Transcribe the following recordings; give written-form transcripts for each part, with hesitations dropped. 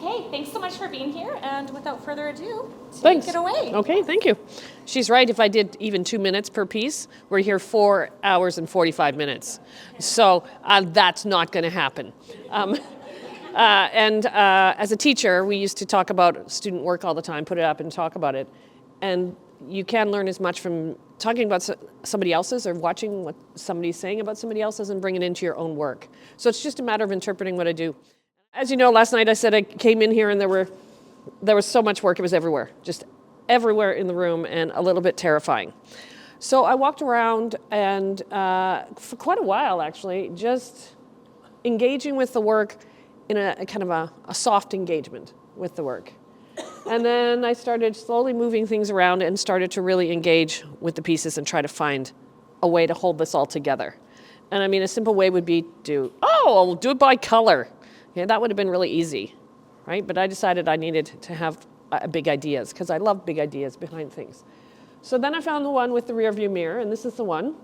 Okay, thanks so much for being here, and without further ado, Thanks. take it away. Okay, thank you. She's right, if I did even 2 minutes per piece, we're here 4 hours and 45 minutes. So that's not going to happen. As a teacher, we used to talk about student work all the time, put it up and talk about it. And you can learn as much from talking about somebody else's or watching what somebody's saying about somebody else's and bring it into your own work. So it's just a matter of interpreting what I do. As you know, last night I said I came in here and there was so much work, it was everywhere, just everywhere in the room and a little bit terrifying. So I walked around and for quite a while actually, just engaging with the work in a kind of a soft engagement with the work. And then I started slowly moving things around and started to really engage with the pieces and try to find a way to hold this all together. And I mean, a simple way would be I'll do it by color. Yeah, that would have been really easy, right? But I decided I needed to have big ideas because I love big ideas behind things. So then I found the one with the rear view mirror, and this is the one.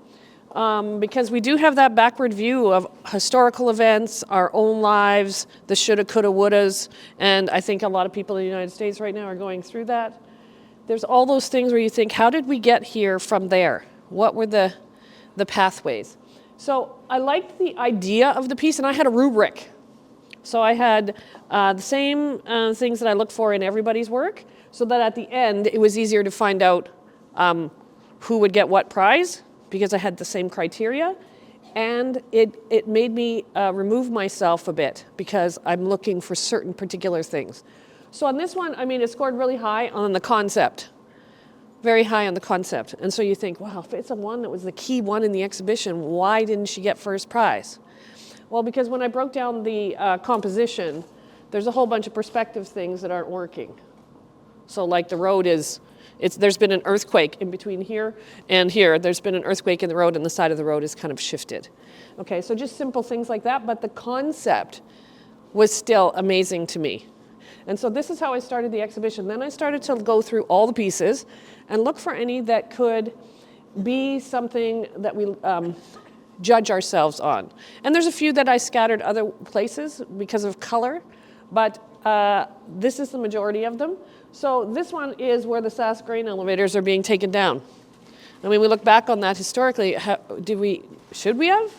Because we do have that backward view of historical events, our own lives, the shoulda, coulda, wouldas, and I think a lot of people in the United States right now are going through that. There's all those things where you think, how did we get here from there? What were the pathways? So I liked the idea of the piece, and I had a rubric. So I had the same things that I look for in everybody's work, so that at the end it was easier to find out who would get what prize, because I had the same criteria, and it made me remove myself a bit because I'm looking for certain particular things. So on this one, I mean, it scored really high on the concept, very high on the concept. And so you think, wow, if it's a one that was the key one in the exhibition, why didn't she get first prize? Well, because when I broke down the composition, there's a whole bunch of perspective things that aren't working. So like the road there's been an earthquake in between here and here. There's been an earthquake in the road and the side of the road is kind of shifted. Okay, so just simple things like that, but the concept was still amazing to me. And so this is how I started the exhibition. Then I started to go through all the pieces and look for any that could be something that we judge ourselves on. And there's a few that I scattered other places because of color, but this is the majority of them. So this one is where the Sask grain elevators are being taken down. I mean, we look back on that historically, should we have?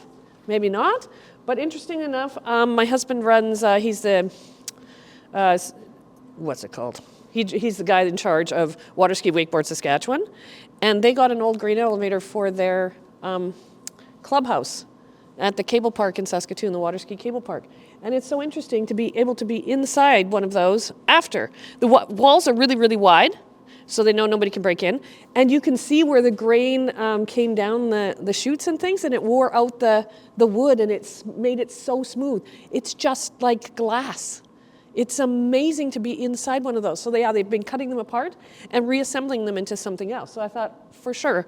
Maybe not. But interesting enough, my husband runs, he's the, what's it called? He's the guy in charge of Water Ski Wakeboard Saskatchewan. And they got an old grain elevator for their clubhouse at the cable park in Saskatoon, the water ski cable park. And it's so interesting to be able to be inside one of those after. The walls are really, really wide, so they know nobody can break in. And you can see where the grain came down the chutes and things, and it wore out the wood, and it's made it so smooth. It's just like glass. It's amazing to be inside one of those. So they've been cutting them apart and reassembling them into something else. So I thought, for sure,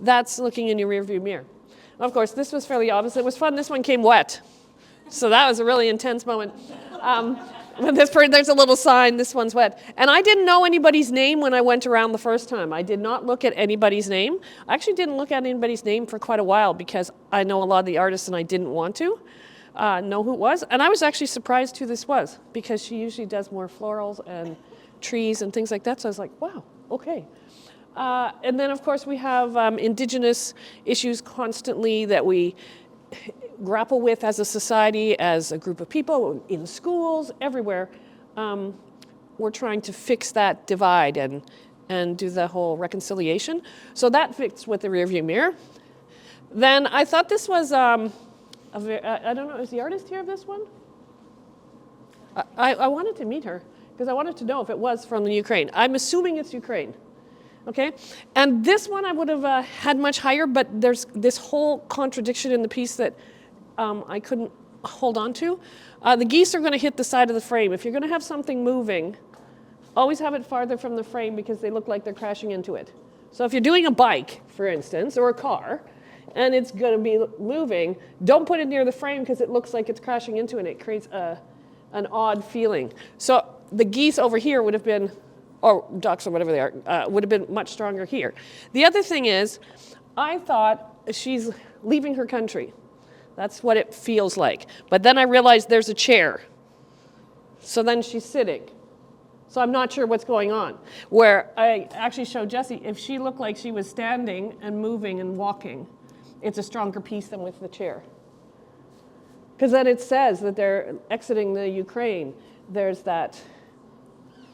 that's looking in your rearview mirror. Of course, this was fairly obvious. It was fun. This one came wet. So that was a really intense moment. There's a little sign, this one's wet. And I didn't know anybody's name when I went around the first time. I did not look at anybody's name. I actually didn't look at anybody's name for quite a while because I know a lot of the artists and I didn't want to know who it was. And I was actually surprised who this was because she usually does more florals and trees and things like that. So I was like, wow, okay. And then, of course, we have Indigenous issues constantly that we grapple with as a society, as a group of people, in schools, everywhere. We're trying to fix that divide and do the whole reconciliation. So that fits with the rearview mirror. Then I thought this was, I don't know, is the artist here of this one? I wanted to meet her because I wanted to know if it was from the Ukraine. I'm assuming it's Ukraine. Okay, and this one I would have had much higher, but there's this whole contradiction in the piece that I couldn't hold on to. The geese are going to hit the side of the frame. If you're going to have something moving, always have it farther from the frame because they look like they're crashing into it. So if you're doing a bike, for instance, or a car, and it's going to be moving, don't put it near the frame because it looks like it's crashing into it. It creates an odd feeling. So the geese over here would have been, or ducks or whatever they are, would have been much stronger here. The other thing is, I thought she's leaving her country. That's what it feels like. But then I realized there's a chair. So then she's sitting. So I'm not sure what's going on. Where I actually showed Jessie, if she looked like she was standing and moving and walking, it's a stronger piece than with the chair. Because then it says that they're exiting the Ukraine. There's that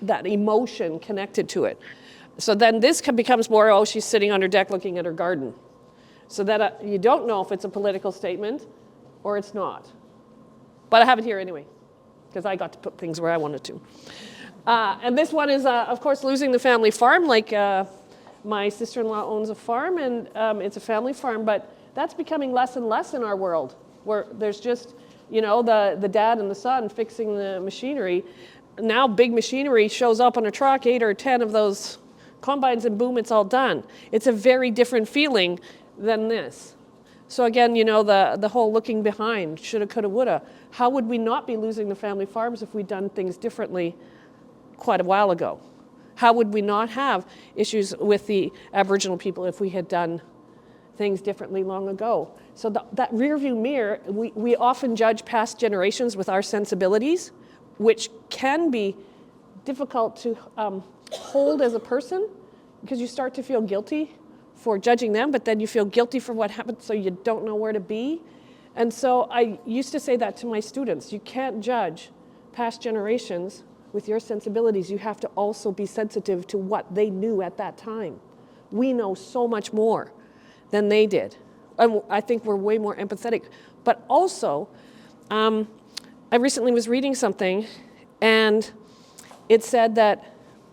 emotion connected to it. So then this becomes more, oh, she's sitting on her deck looking at her garden. So that you don't know if it's a political statement or it's not. But I have it here anyway, because I got to put things where I wanted to. And this one is, of course, losing the family farm. Like my sister-in-law owns a farm, and it's a family farm, but that's becoming less and less in our world, where there's just, the dad and the son fixing the machinery. Now big machinery shows up on a truck, 8 or 10 of those combines, and boom, it's all done. It's a very different feeling than this. So again, the whole looking behind, shoulda, coulda, woulda. How would we not be losing the family farms if we'd done things differently quite a while ago? How would we not have issues with the Aboriginal people if we had done things differently long ago? So that rear view mirror, we often judge past generations with our sensibilities, which can be difficult to hold as a person, because you start to feel guilty for judging them, but then you feel guilty for what happened, so you don't know where to be. And so I used to say that to my students. You can't judge past generations with your sensibilities. You have to also be sensitive to what they knew at that time. We know so much more than they did. And I think we're way more empathetic. But also, I recently was reading something, and it said that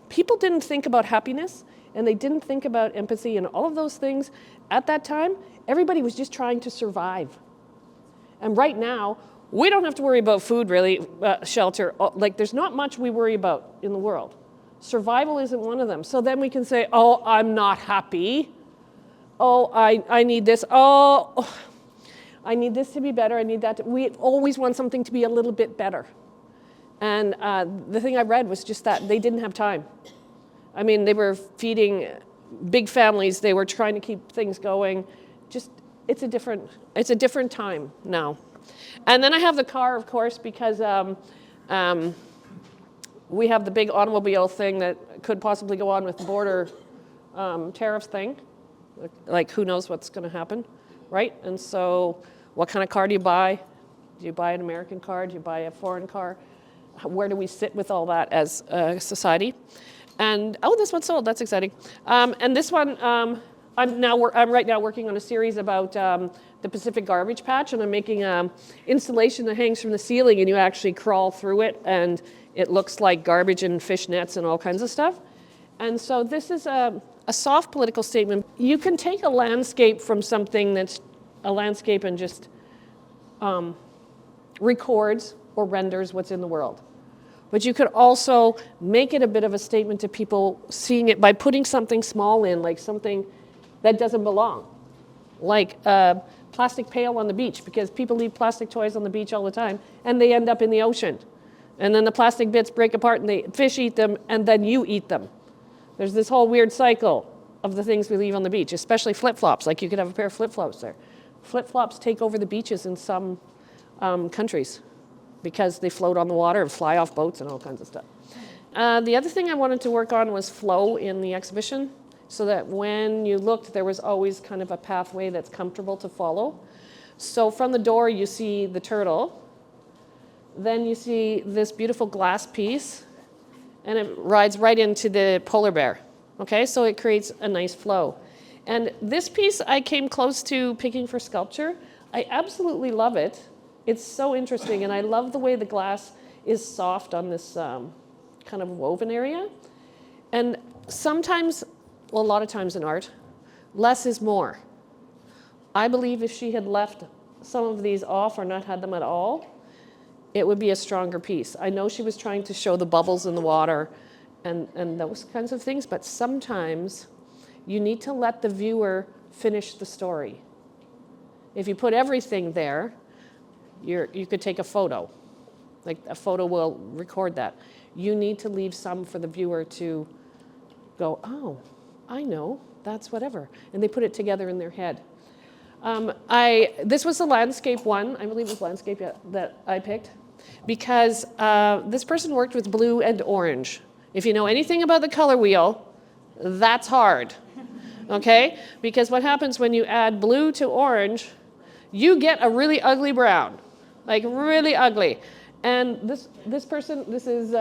people didn't think about happiness, and they didn't think about empathy and all of those things at that time. Everybody was just trying to survive. And right now, we don't have to worry about food, really, shelter. Like, there's not much we worry about in the world. Survival isn't one of them. So then we can say, oh, I'm not happy. Oh, I need this. Oh, I need this to be better. I need that. We always want something to be a little bit better. And the thing I read was just that they didn't have time. I mean, they were feeding big families. They were trying to keep things going. Just, it's a different time now. And then I have the car, of course, because we have the big automobile thing that could possibly go on with the border tariff thing. Like, who knows what's going to happen, right? And so what kind of car do you buy? Do you buy an American car? Do you buy a foreign car? Where do we sit with all that as a society? And, oh, this one's sold. That's exciting. And this one, I'm right now working on a series about the Pacific Garbage Patch, and I'm making an installation that hangs from the ceiling, and you actually crawl through it, and it looks like garbage and fish nets and all kinds of stuff. And so this is a soft political statement. You can take a landscape from something that's a landscape and just records or renders what's in the world. But you could also make it a bit of a statement to people seeing it by putting something small in, like something that doesn't belong. Like a plastic pail on the beach, because people leave plastic toys on the beach all the time, and they end up in the ocean. And then the plastic bits break apart, and the fish eat them, and then you eat them. There's this whole weird cycle of the things we leave on the beach, especially flip-flops. Like, you could have a pair of flip-flops there. Flip-flops take over the beaches in some countries, because they float on the water and fly off boats and all kinds of stuff. The other thing I wanted to work on was flow in the exhibition, so that when you looked, there was always kind of a pathway that's comfortable to follow. So from the door, you see the turtle. Then you see this beautiful glass piece, and it rides right into the polar bear. Okay, so it creates a nice flow. And this piece I came close to picking for sculpture. I absolutely love it. It's so interesting, and I love the way the glass is soft on this kind of woven area. And sometimes, well, a lot of times in art, less is more. I believe if she had left some of these off or not had them at all, it would be a stronger piece. I know she was trying to show the bubbles in the water and those kinds of things, but sometimes you need to let the viewer finish the story. If you put everything there, you could take a photo. Like, a photo will record that. You need to leave some for the viewer to go, oh, I know, that's whatever. And they put it together in their head. This was the landscape one, I believe it was landscape that I picked. because this person worked with blue and orange. If you know anything about the color wheel, that's hard, okay? Because what happens when you add blue to orange, you get a really ugly brown, like really ugly. And this person, this is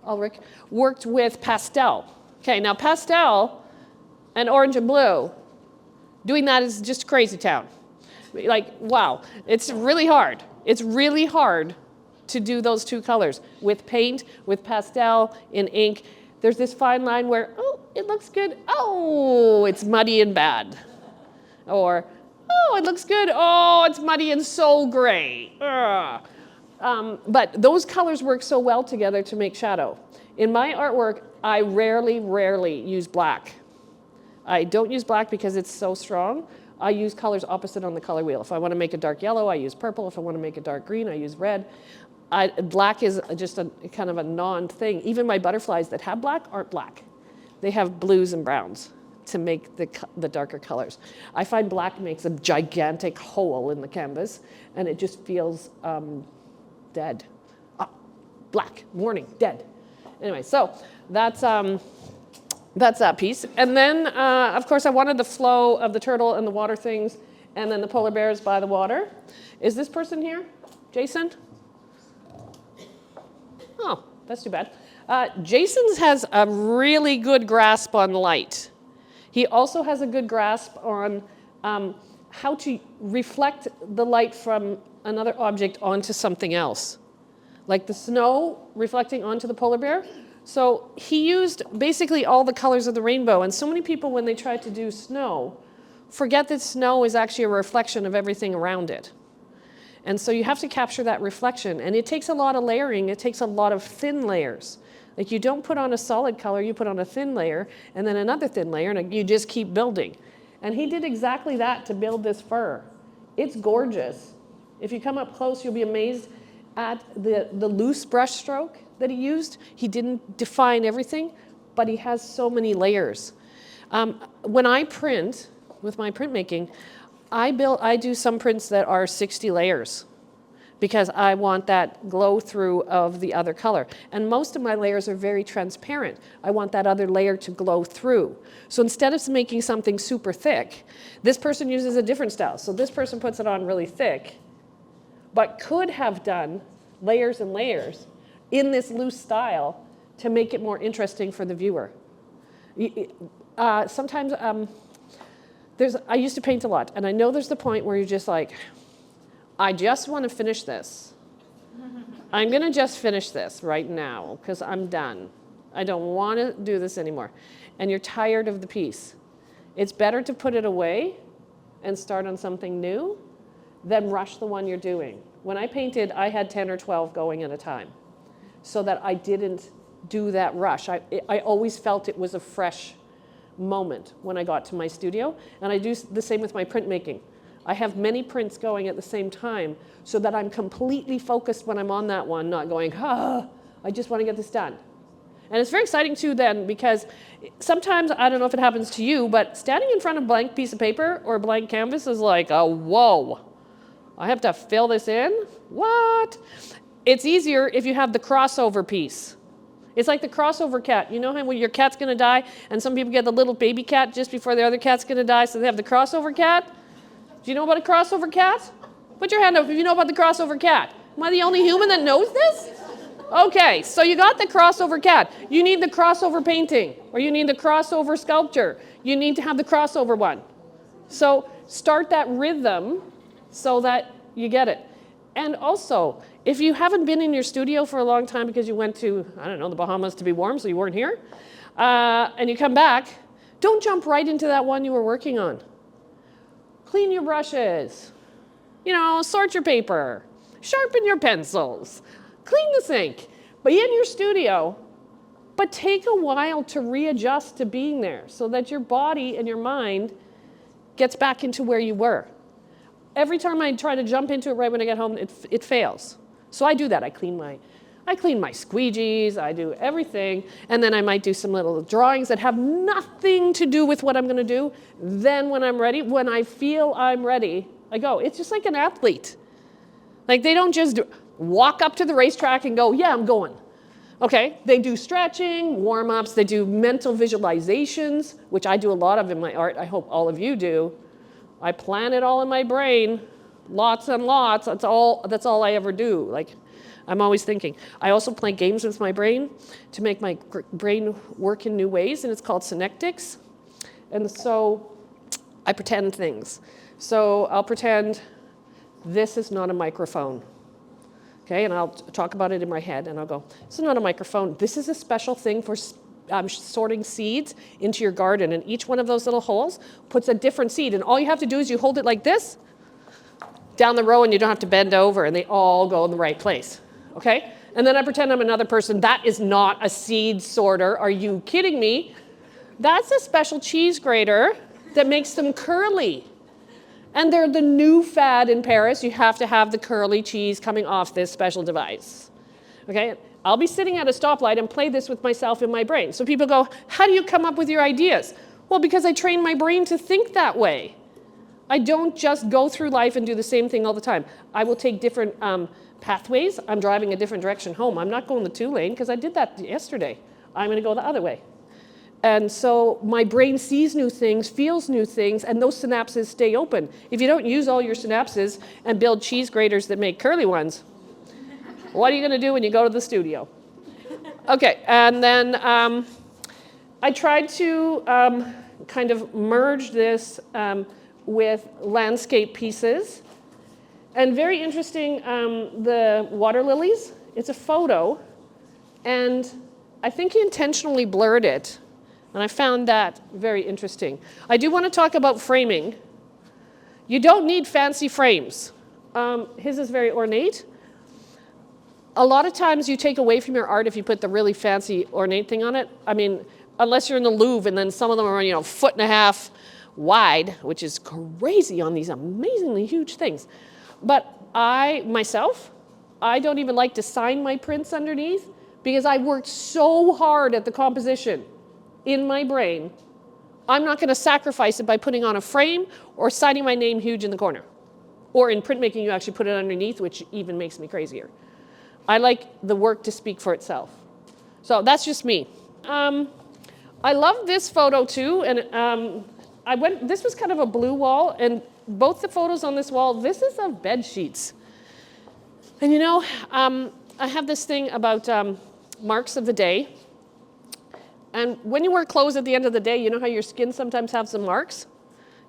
Ulrich, worked with pastel. Okay, now pastel and orange and blue, doing that is just crazy town. Like, wow, it's really hard. It's really hard to do those two colors with paint, with pastel, in ink. There's this fine line where, oh, it looks good. Oh, it's muddy and bad. Or, oh, it looks good. Oh, it's muddy and so gray. But those colors work so well together to make shadow. In my artwork, I rarely use black. I don't use black because it's so strong. I use colors opposite on the color wheel. If I want to make a dark yellow, I use purple. If I want to make a dark green, I use red. Black is just a kind of a non-thing. Even my butterflies that have black aren't black. They have blues and browns to make the darker colors. I find black makes a gigantic hole in the canvas, and it just feels dead. Black, warning, dead. Anyway, so that's that piece. And then, of course, I wanted the flow of the turtle and the water things, and then the polar bears by the water. Is this person here? Jason? Oh, that's too bad. Jason's has a really good grasp on light. He also has a good grasp on how to reflect the light from another object onto something else. Like the snow reflecting onto the polar bear. So he used basically all the colors of the rainbow. And so many people, when they try to do snow, forget that snow is actually a reflection of everything around it. And so you have to capture that reflection. And it takes a lot of layering. It takes a lot of thin layers. Like you don't put on a solid color, you put on a thin layer, and then another thin layer, and you just keep building. And he did exactly that to build this fur. It's gorgeous. If you come up close, you'll be amazed at the loose brush stroke that he used. He didn't define everything, but he has so many layers. When I print, with my printmaking, I do some prints that are 60 layers because I want that glow through of the other color. And most of my layers are very transparent. I want that other layer to glow through. So instead of making something super thick, this person uses a different style. So this person puts it on really thick, but could have done layers and layers in this loose style to make it more interesting for the viewer. Sometimes I used to paint a lot, and I know there's the point where you're just like, I just want to finish this. I'm going to just finish this right now because I'm done. I don't want to do this anymore. And you're tired of the piece. It's better to put it away and start on something new than rush the one you're doing. When I painted, I had 10 or 12 going at a time so that I didn't do that rush. I always felt it was a fresh moment when I got to my studio. And I do the same with my printmaking. I have many prints going at the same time so that I'm completely focused when I'm on that one, not going, I just want to get this done. And it's very exciting too then because sometimes, I don't know if it happens to you, but standing in front of a blank piece of paper or a blank canvas is like, whoa, I have to fill this in? What? It's easier if you have the crossover piece. It's like the crossover cat. You know how when your cat's going to die and some people get the little baby cat just before the other cat's going to die, so they have the crossover cat? Do you know about a crossover cat? Put your hand up if you know about the crossover cat. Am I the only human that knows this? Okay, so you got the crossover cat. You need the crossover painting, or you need the crossover sculpture. You need to have the crossover one. So start that rhythm so that you get it. And also, if you haven't been in your studio for a long time because you went to, I don't know, the Bahamas to be warm, so you weren't here, and you come back, don't jump right into that one you were working on. Clean your brushes, sort your paper, sharpen your pencils, clean the sink, be in your studio, but take a while to readjust to being there so that your body and your mind gets back into where you were. Every time I try to jump into it right when I get home, it fails. So I do that. I clean my squeegees, I do everything, and then I might do some little drawings that have nothing to do with what I'm going to do. Then when I'm ready, when I feel I'm ready, I go. It's just like an athlete. Like they don't just do, walk up to the racetrack and go, yeah, I'm going. Okay, they do stretching, warm-ups, they do mental visualizations, which I do a lot of in my art. I hope all of you do. I plan it all in my brain, lots and lots. That's all I ever do. Like, I'm always thinking. I also play games with my brain to make my brain work in new ways, and it's called synectics. And so I pretend things. So I'll pretend this is not a microphone. Okay, and I'll talk about it in my head, and I'll go, this is not a microphone. This is a special thing for sorting seeds into your garden, and each one of those little holes puts a different seed, and all you have to do is you hold it like this down the row, and you don't have to bend over, and they all go in the right place, okay? And then I pretend I'm another person. That is not a seed sorter. Are you kidding me? That's a special cheese grater that makes them curly. And they're the new fad in Paris. You have to have the curly cheese coming off this special device. Okay? I'll be sitting at a stoplight and play this with myself in my brain. So people go, how do you come up with your ideas? Well, because I train my brain to think that way. I don't just go through life and do the same thing all the time. I will take different pathways. I'm driving a different direction home. I'm not going the 2-lane because I did that yesterday. I'm going to go the other way. And so my brain sees new things, feels new things, and those synapses stay open. If you don't use all your synapses and build cheese graters that make curly ones, what are you going to do when you go to the studio? Okay, and then I tried to kind of merge this with landscape pieces. And very interesting, the water lilies. It's a photo, and I think he intentionally blurred it. And I found that very interesting. I do want to talk about framing. You don't need fancy frames. His is very ornate. A lot of times you take away from your art if you put the really fancy ornate thing on it. I mean, unless you're in the Louvre, and then some of them are, 1.5 feet wide, which is crazy on these amazingly huge things. But I, myself, I don't even like to sign my prints underneath because I worked so hard at the composition in my brain. I'm not going to sacrifice it by putting on a frame or signing my name huge in the corner. Or in printmaking, you actually put it underneath, which even makes me crazier. I like the work to speak for itself. So that's just me. I love this photo too, and this was kind of a blue wall, and both the photos on this wall, this is of bed sheets. And I have this thing about marks of the day. And when you wear clothes at the end of the day, you know how your skin sometimes has some marks?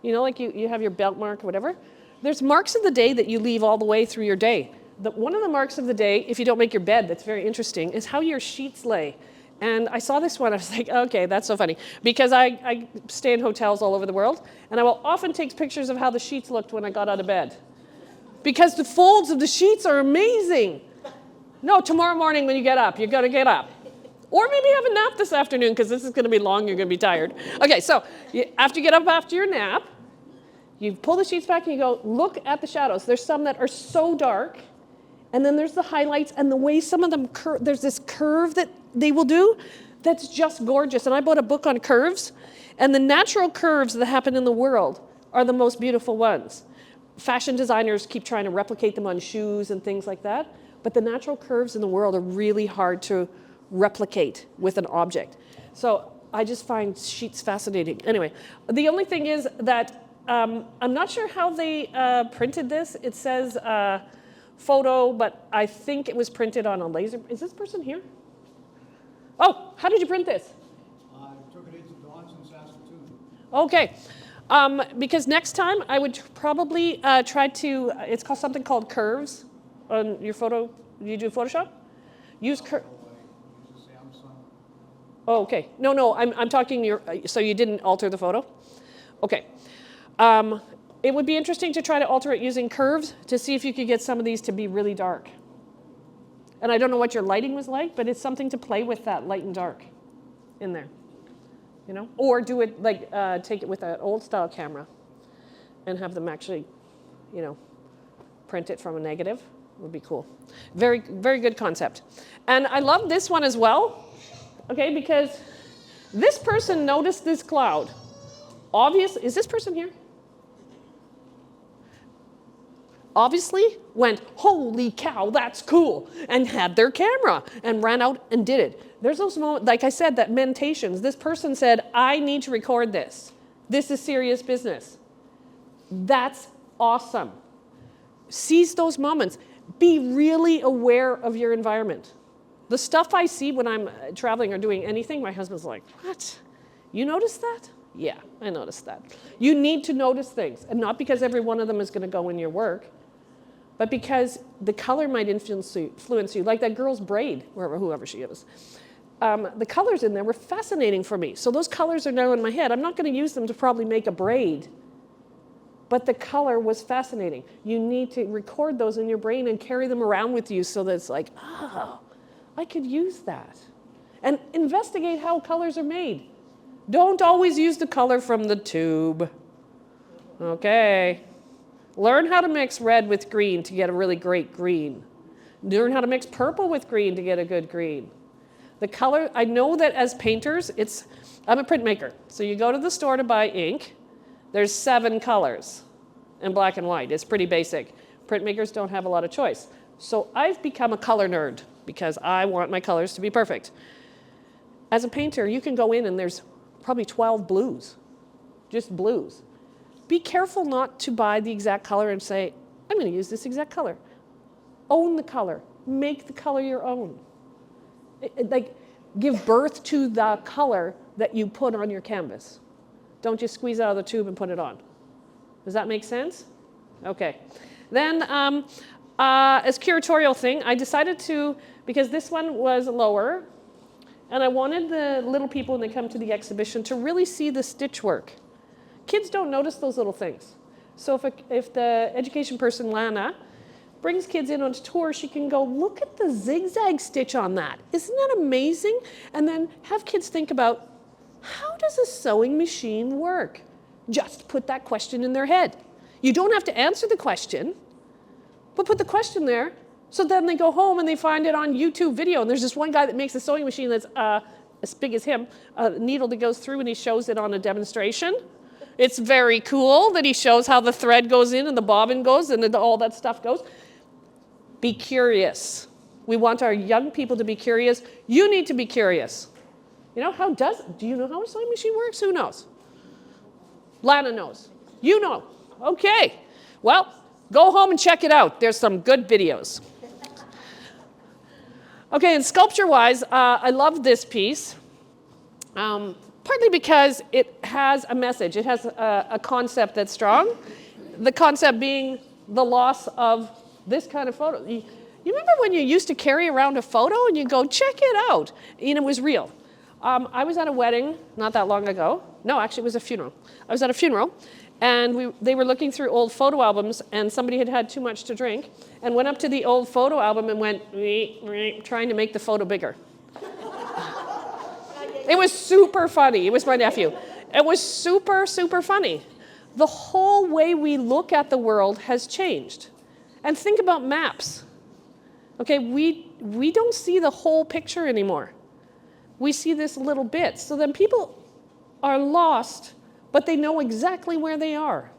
Like you have your belt mark or whatever? There's marks of the day that you leave all the way through your day. One of the marks of the day, if you don't make your bed, that's very interesting, is how your sheets lay. And I saw this one, I was like, okay, that's so funny. Because I stay in hotels all over the world, and I will often take pictures of how the sheets looked when I got out of bed. Because the folds of the sheets are amazing. No, tomorrow morning when you get up, you're going to get up. Or maybe have a nap this afternoon, because this is going to be long, you're going to be tired. Okay, so after you get up after your nap, you pull the sheets back and you go, look at the shadows. There's some that are so dark, and then there's the highlights, and the way some of them there's this curve that they will do that's just gorgeous. And I bought a book on curves, and the natural curves that happen in the world are the most beautiful ones. Fashion designers keep trying to replicate them on shoes and things like that, but the natural curves in the world are really hard to replicate with an object. So I just find sheets fascinating. Anyway, the only thing is that I'm not sure how they printed this. It says photo, but I think it was printed on a laser. Is this person here? Oh, how did you print this? I took it into Dawn's in Saskatchewan. Okay, because next time I would probably try to, it's called something called curves on your photo. You do Photoshop? Use curves. Oh, okay. No, I'm talking so you didn't alter the photo? Okay. It would be interesting to try to alter it using curves to see if you could get some of these to be really dark. And I don't know what your lighting was like, but it's something to play with that light and dark in there. Or do it like, take it with an old style camera and have them actually, print it from a negative. Would be cool. Very, very good concept. And I love this one as well. Okay, because this person noticed this cloud. Is this person here? obviously went, holy cow, that's cool, and had their camera and ran out and did it. There's those moments, like I said, that mentations. This person said, I need to record this. This is serious business. That's awesome. Seize those moments. Be really aware of your environment. The stuff I see when I'm traveling or doing anything, my husband's like, what? You noticed that? Yeah, I noticed that. You need to notice things, and not because every one of them is going to go in your work, but because the color might influence you. Like that girl's braid, whoever she is. The colors in there were fascinating for me. So those colors are now in my head. I'm not going to use them to probably make a braid, but the color was fascinating. You need to record those in your brain and carry them around with you so that it's like, oh, I could use that. And investigate how colors are made. Don't always use the color from the tube. Okay. Learn how to mix red with green to get a really great green. Learn how to mix purple with green to get a good green. The color, I know that as painters, I'm a printmaker. So you go to the store to buy ink. There's 7 colors in black and white. It's pretty basic. Printmakers don't have a lot of choice. So I've become a color nerd because I want my colors to be perfect. As a painter, you can go in and there's probably 12 blues, just blues. Be careful not to buy the exact color and say, I'm going to use this exact color. Own the color. Make the color your own. Like, give birth to the color that you put on your canvas. Don't just squeeze out of the tube and put it on. Does that make sense? Okay. Then, as curatorial thing, I decided to, because this one was lower, and I wanted the little people when they come to the exhibition to really see the stitch work. Kids don't notice those little things. So if the education person, Lana, brings kids in on a tour, she can go, look at the zigzag stitch on that. Isn't that amazing? And then have kids think about, how does a sewing machine work? Just put that question in their head. You don't have to answer the question, but put the question there. So then they go home and they find it on YouTube video. And there's this one guy that makes a sewing machine that's as big as him, a needle that goes through, and he shows it on a demonstration. It's very cool that he shows how the thread goes in and the bobbin goes and all that stuff goes. Be curious. We want our young people to be curious. You need to be curious. You know, do you know how a sewing machine works? Who knows? Lana knows. You know. Okay. Well, go home and check it out. There's some good videos. Okay, and sculpture-wise, I love this piece, partly because it has a message. It has a concept that's strong. The concept being the loss of this kind of photo. You remember when you used to carry around a photo and you go, check it out, and it was real. I was at a wedding not that long ago. No, actually, it was a funeral. I was at a funeral, and they were looking through old photo albums, and somebody had had too much to drink, and went up to the old photo album and went, trying to make the photo bigger. It was super funny. It was my nephew. It was super, super funny. The whole way we look at the world has changed. And think about maps. Okay, we don't see the whole picture anymore. We see this little bit. So then people are lost, but they know exactly where they are.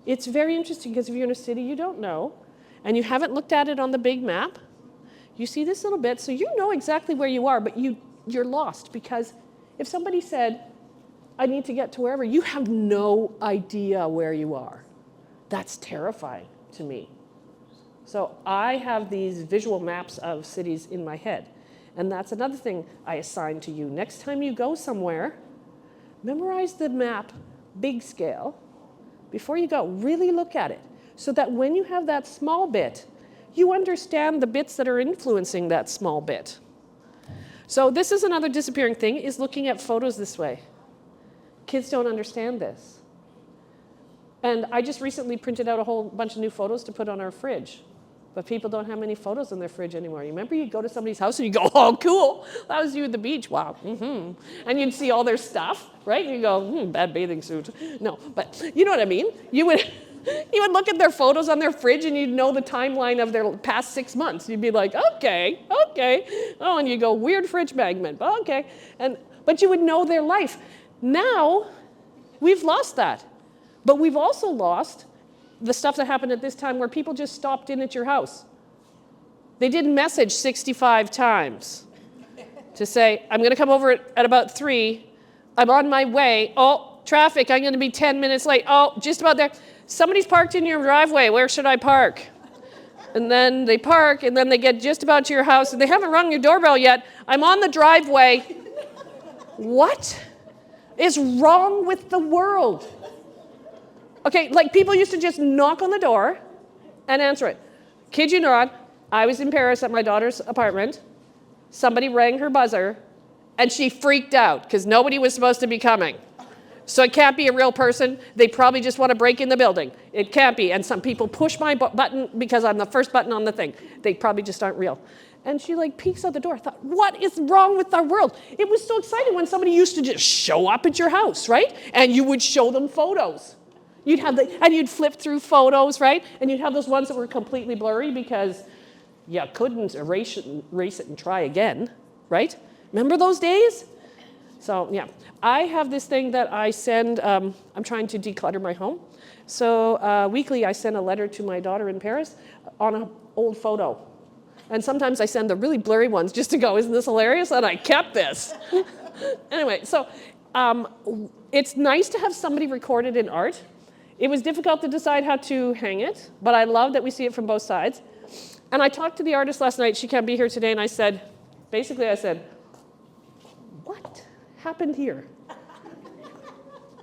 It's very interesting because if you're in a city you don't know, and you haven't looked at it on the big map, you see this little bit, so you know exactly where you are, but you're lost because if somebody said, I need to get to wherever, you have no idea where you are. That's terrifying to me. So I have these visual maps of cities in my head. And that's another thing I assign to you. Next time you go somewhere, memorize the map, big scale. Before you go, really look at it. So that when you have that small bit, you understand the bits that are influencing that small bit. So this is another disappearing thing, is looking at photos this way. Kids don't understand this. And I just recently printed out a whole bunch of new photos to put on our fridge. But people don't have many photos in their fridge anymore. You remember you'd go to somebody's house and you go, oh, cool, that was you at the beach, wow. Mm-hmm. And you'd see all their stuff, right? And you go, bad bathing suit. No, but you know what I mean? You would look at their photos on their fridge and you'd know the timeline of their past 6 months. You'd be like, okay. Oh, and you go, weird fridge magnet, okay. But you would know their life. Now, we've lost that. But we've also lost the stuff that happened at this time where people just stopped in at your house. They didn't message 65 times to say, I'm going to come over at about 3. I'm on my way. Oh, traffic, I'm going to be 10 minutes late. Oh, just about there. Somebody's parked in your driveway. Where should I park? And then they park, and then they get just about to your house, and they haven't rung your doorbell yet. I'm on the driveway. What is wrong with the world? Okay, like people used to just knock on the door and answer it. Kid you not, I was in Paris at my daughter's apartment. Somebody rang her buzzer, and she freaked out because nobody was supposed to be coming. So it can't be a real person. They probably just want to break in the building. It can't be. And some people push my button because I'm the first button on the thing. They probably just aren't real. And she like peeks out the door. I thought, what is wrong with our world? It was so exciting when somebody used to just show up at your house, right? And you would show them photos. And you'd flip through photos, right? And you'd have those ones that were completely blurry because you couldn't erase it and try again, right? Remember those days? So yeah, I have this thing that I send, I'm trying to declutter my home. So weekly I send a letter to my daughter in Paris on an old photo. And sometimes I send the really blurry ones just to go, isn't this hilarious? And I kept this. Anyway, so it's nice to have somebody record it in art. It was difficult to decide how to hang it, but I love that we see it from both sides. And I talked to the artist last night. She can't be here today. And I said, what happened here?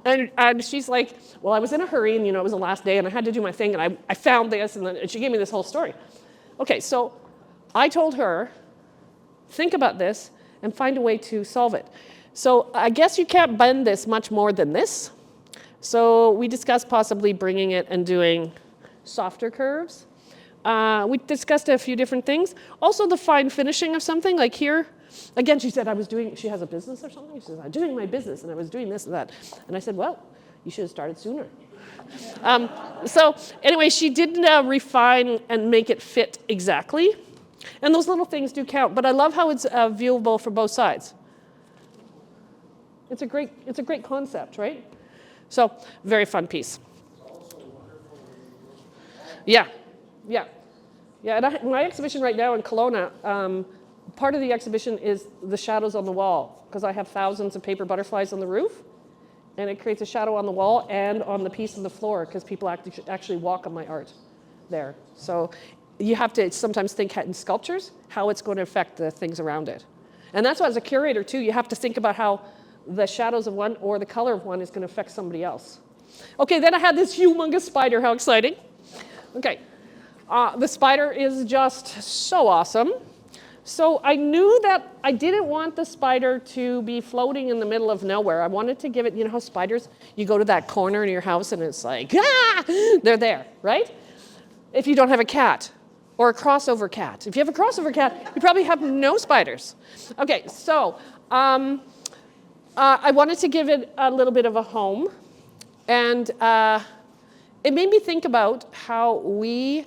And she's like, well, I was in a hurry, and it was the last day, and I had to do my thing, and I found this, and she gave me this whole story. Okay, so I told her, think about this and find a way to solve it. So I guess you can't bend this much more than this. So we discussed possibly bringing it and doing softer curves. We discussed a few different things. Also the fine finishing of something, like here. Again, she said she has a business or something. She says, I'm doing my business, and I was doing this and that. And I said, well, you should have started sooner. So anyway, she didn't refine and make it fit exactly. And those little things do count. But I love how it's viewable from both sides. It's a great concept, right? So very fun piece. Yeah. And my exhibition right now in Kelowna, part of the exhibition is the shadows on the wall, because I have thousands of paper butterflies on the roof, and it creates a shadow on the wall and on the piece of the floor, because people actually walk on my art there. So you have to sometimes think in sculptures how it's going to affect the things around it. And that's why as a curator too, you have to think about how the shadows of one or the color of one is going to affect somebody else. Okay, then I had this humongous spider. How exciting. Okay, the spider is just so awesome. So I knew that I didn't want the spider to be floating in the middle of nowhere. I wanted to give it, how spiders, you go to that corner in your house and it's like, they're there, right? If you don't have a cat or a crossover cat. If you have a crossover cat, you probably have no spiders. Okay, so I wanted to give it a little bit of a home. And it made me think about how we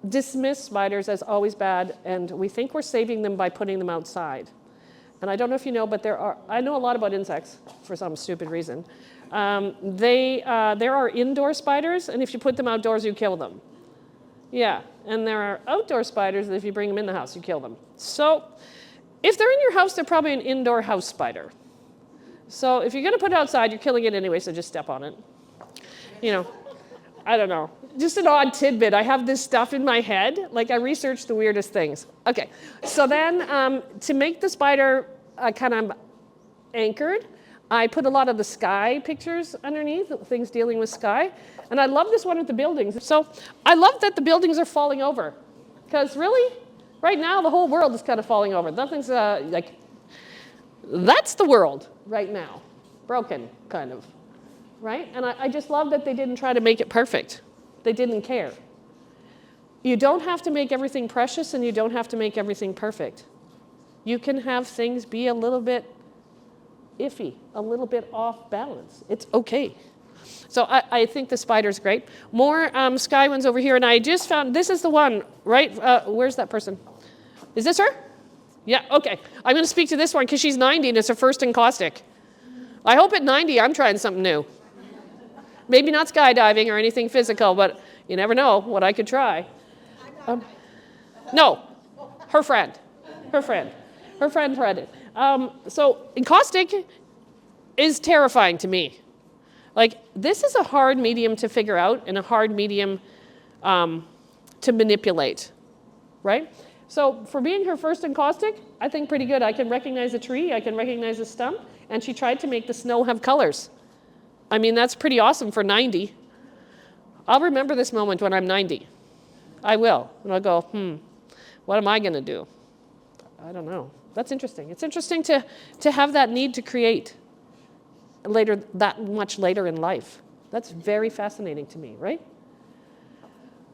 dismiss spiders as always bad, and we think we're saving them by putting them outside. And I don't know if you know, but I know a lot about insects for some stupid reason. There are indoor spiders, and if you put them outdoors, you kill them. Yeah, and there are outdoor spiders that if you bring them in the house, you kill them. So if they're in your house, they're probably an indoor house spider. So if you're going to put it outside, you're killing it anyway, so just step on it. I don't know. Just an odd tidbit. I have this stuff in my head. Like, I researched the weirdest things. Okay, so then to make the spider kind of anchored, I put a lot of the sky pictures underneath, things dealing with sky. And I love this one with the buildings. So I love that the buildings are falling over. Because really, right now, the whole world is kind of falling over. Nothing's that's the world right now. Broken, kind of. Right? And I just love that they didn't try to make it perfect. They didn't care. You don't have to make everything precious, and you don't have to make everything perfect. You can have things be a little bit iffy, a little bit off balance. It's okay. So I think the spider's great. More sky ones over here, and I just found, this is the one, right? Where's that person? Is this her? Yeah, okay. I'm going to speak to this one because she's 90 and it's her first encaustic. I hope at 90 I'm trying something new. Maybe not skydiving or anything physical, but you never know what I could try. No, her friend tried it. So encaustic is terrifying to me. Like, this is a hard medium to figure out and a hard medium to manipulate, right? So for being her first encaustic, I think pretty good. I can recognize a tree, I can recognize a stump, and she tried to make the snow have colors. I mean, that's pretty awesome for 90. I'll remember this moment when I'm 90. I will. And I'll go, what am I going to do? I don't know. That's interesting. It's interesting to have that need to create later, that much later in life. That's very fascinating to me, right?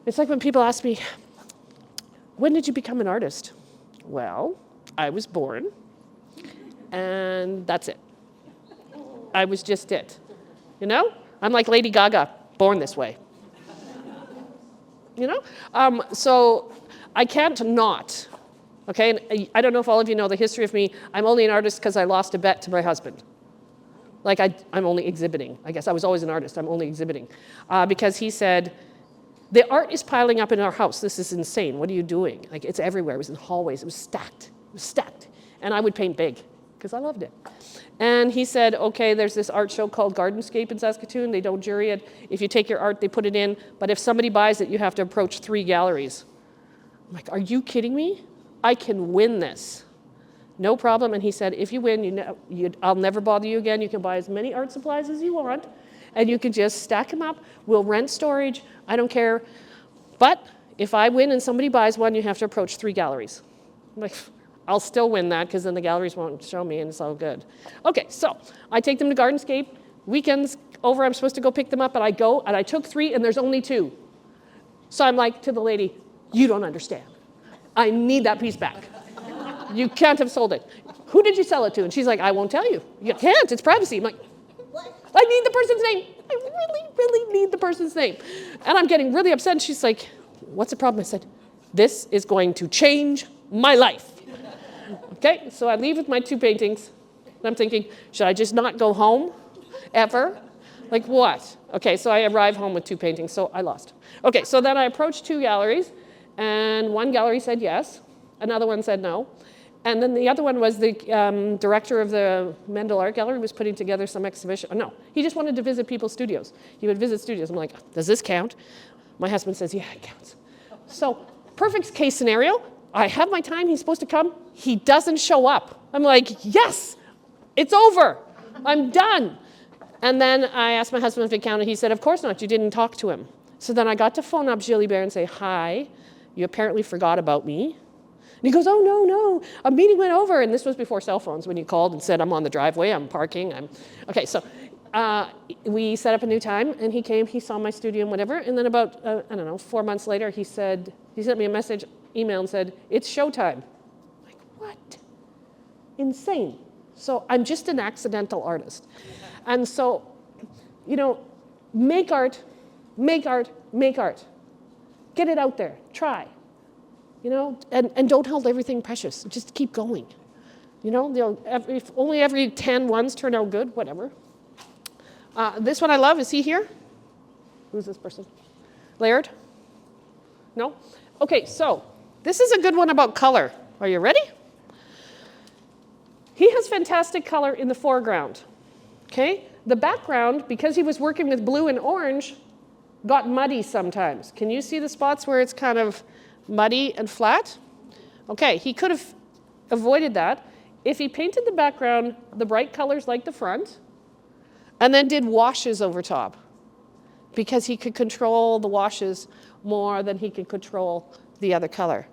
It's like when people ask me, when did you become an artist? Well, I was born, and that's it. I was just it. You know? I'm like Lady Gaga, born this way. You know? So I can't not. Okay? And I don't know if all of you know the history of me. I'm only an artist because I lost a bet to my husband. Like, I'm only exhibiting. I guess I was always an artist. I'm only exhibiting. Because he said, the art is piling up in our house. This is insane. What are you doing? Like, it's everywhere. It was in hallways. It was stacked. It was stacked. And I would paint big because I loved it. And he said, okay, there's this art show called Gardenscape in Saskatoon. They don't jury it. If you take your art, they put it in. But if somebody buys it, you have to approach 3 galleries. I'm like, are you kidding me? I can win this. No problem. And he said, if you win, I'll never bother you again. You can buy as many art supplies as you want. And you can just stack them up. We'll rent storage. I don't care. But if I win and somebody buys one, you have to approach 3 galleries. I'm like, I'll still win that because then the galleries won't show me and it's all good. Okay, so I take them to Gardenscape. Weekends over, I'm supposed to go pick them up, and I go, and I took 3, and there's only 2. So I'm like to the lady, you don't understand. I need that piece back. You can't have sold it. Who did you sell it to? And she's like, I won't tell you. You can't, it's privacy. I'm like, what? I need the person's name. I really, really need the person's name. And I'm getting really upset, and she's like, what's the problem? I said, this is going to change my life. Okay, so I leave with my 2 paintings, and I'm thinking, should I just not go home ever? Like what? Okay, so I arrive home with 2 paintings, so I lost. Okay, so then I approached 2 galleries, and one gallery said yes, another one said no, and then the other one was the director of the Mann Art Gallery was putting together some exhibition. No, he just wanted to visit people's studios. He would visit studios. I'm like, does this count? My husband says, yeah, it counts. So perfect case scenario. I have my time, he's supposed to come, he doesn't show up. I'm like, yes, it's over, I'm done. And then I asked my husband if it counted, he said, of course not, you didn't talk to him. So then I got to phone up Gilibert and say, hi, you apparently forgot about me. And he goes, oh, no, a meeting went over, and this was before cell phones, when you called and said, I'm on the driveway, I'm parking, okay, so we set up a new time, and he came, he saw my studio and whatever, and then about, 4 months later, he sent me a email and said, it's showtime. I'm like, what? Insane. So I'm just an accidental artist. And so, make art. Get it out there, try. And don't hold everything precious, just keep going. If only every 10 ones turn out good, whatever. This one I love, is he here? Who's this person? Laird? No? Okay, so this is a good one about color. Are you ready? He has fantastic color in the foreground, okay? The background, because he was working with blue and orange, got muddy sometimes. Can you see the spots where it's kind of muddy and flat? Okay, he could have avoided that if he painted the background the bright colors like the front, and then did washes over top, because he could control the washes more than he could control the other color.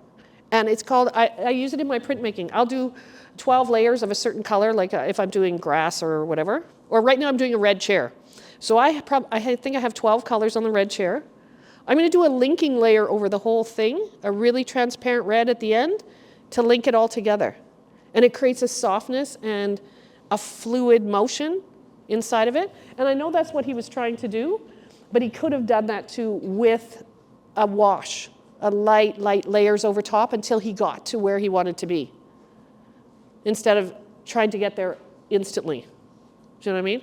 And it's called, I use it in my printmaking. I'll do 12 layers of a certain color, like if I'm doing grass or whatever. Or right now I'm doing a red chair. So I think I have 12 colors on the red chair. I'm going to do a linking layer over the whole thing, a really transparent red at the end, to link it all together. And it creates a softness and a fluid motion inside of it. And I know that's what he was trying to do, but he could have done that too with a wash, a light layers over top until he got to where he wanted to be, instead of trying to get there instantly. Do you know what I mean?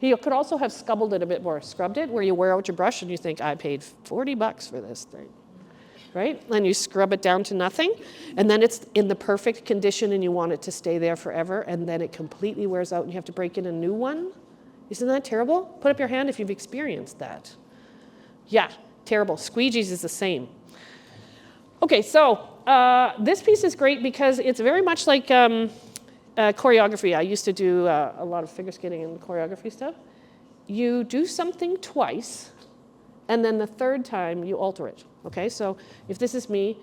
He could also have scubbled it a bit more, scrubbed it, where you wear out your brush and you think, I paid $40 for this thing, right? And you scrub it down to nothing, and then it's in the perfect condition and you want it to stay there forever, and then it completely wears out and you have to break in a new one. Isn't that terrible? Put up your hand if you've experienced that. Yeah, terrible. Squeegees is the same. Okay, so this piece is great because it's very much like choreography. I used to do a lot of figure skating and choreography stuff. You do something twice, and then the third time you alter it. Okay, so if this is me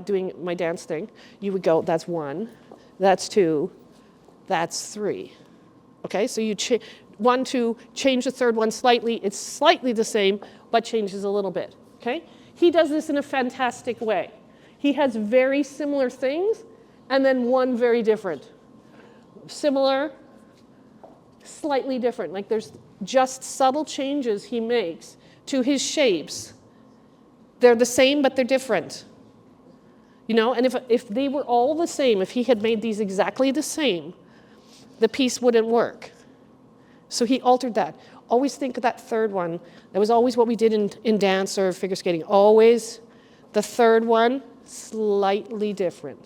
doing my dance thing, you would go, that's 1, that's 2, that's 3. Okay, so you 1, 2, change the third one slightly. It's slightly the same, but changes a little bit. Okay, he does this in a fantastic way. He has very similar things, and then one very different. Similar, slightly different. Like there's just subtle changes he makes to his shapes. They're the same, but they're different. You know, and if they were all the same, if he had made these exactly the same, the piece wouldn't work. So he altered that. Always think of that third one. That was always what we did in dance or figure skating. Always the third one, slightly different.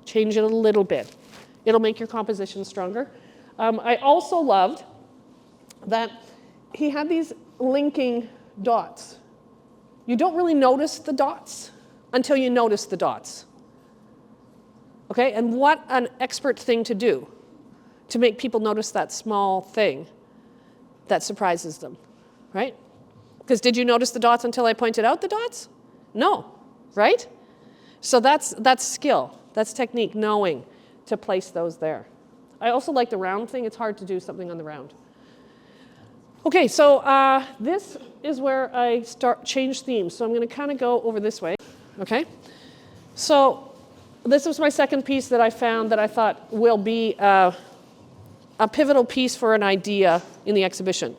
Change it a little bit. It'll make your composition stronger. I also loved that he had these linking dots. You don't really notice the dots until you notice the dots. Okay, and what an expert thing to do, to make people notice that small thing that surprises them, right? Because did you notice the dots until I pointed out the dots? No, right? So that's skill, that's technique, knowing to place those there. I also like the round thing. It's hard to do something on the round. Okay, so this is where I change themes. So I'm going to kind of go over this way, okay? So this was my second piece that I found that I thought will be a pivotal piece for an idea in the exhibition.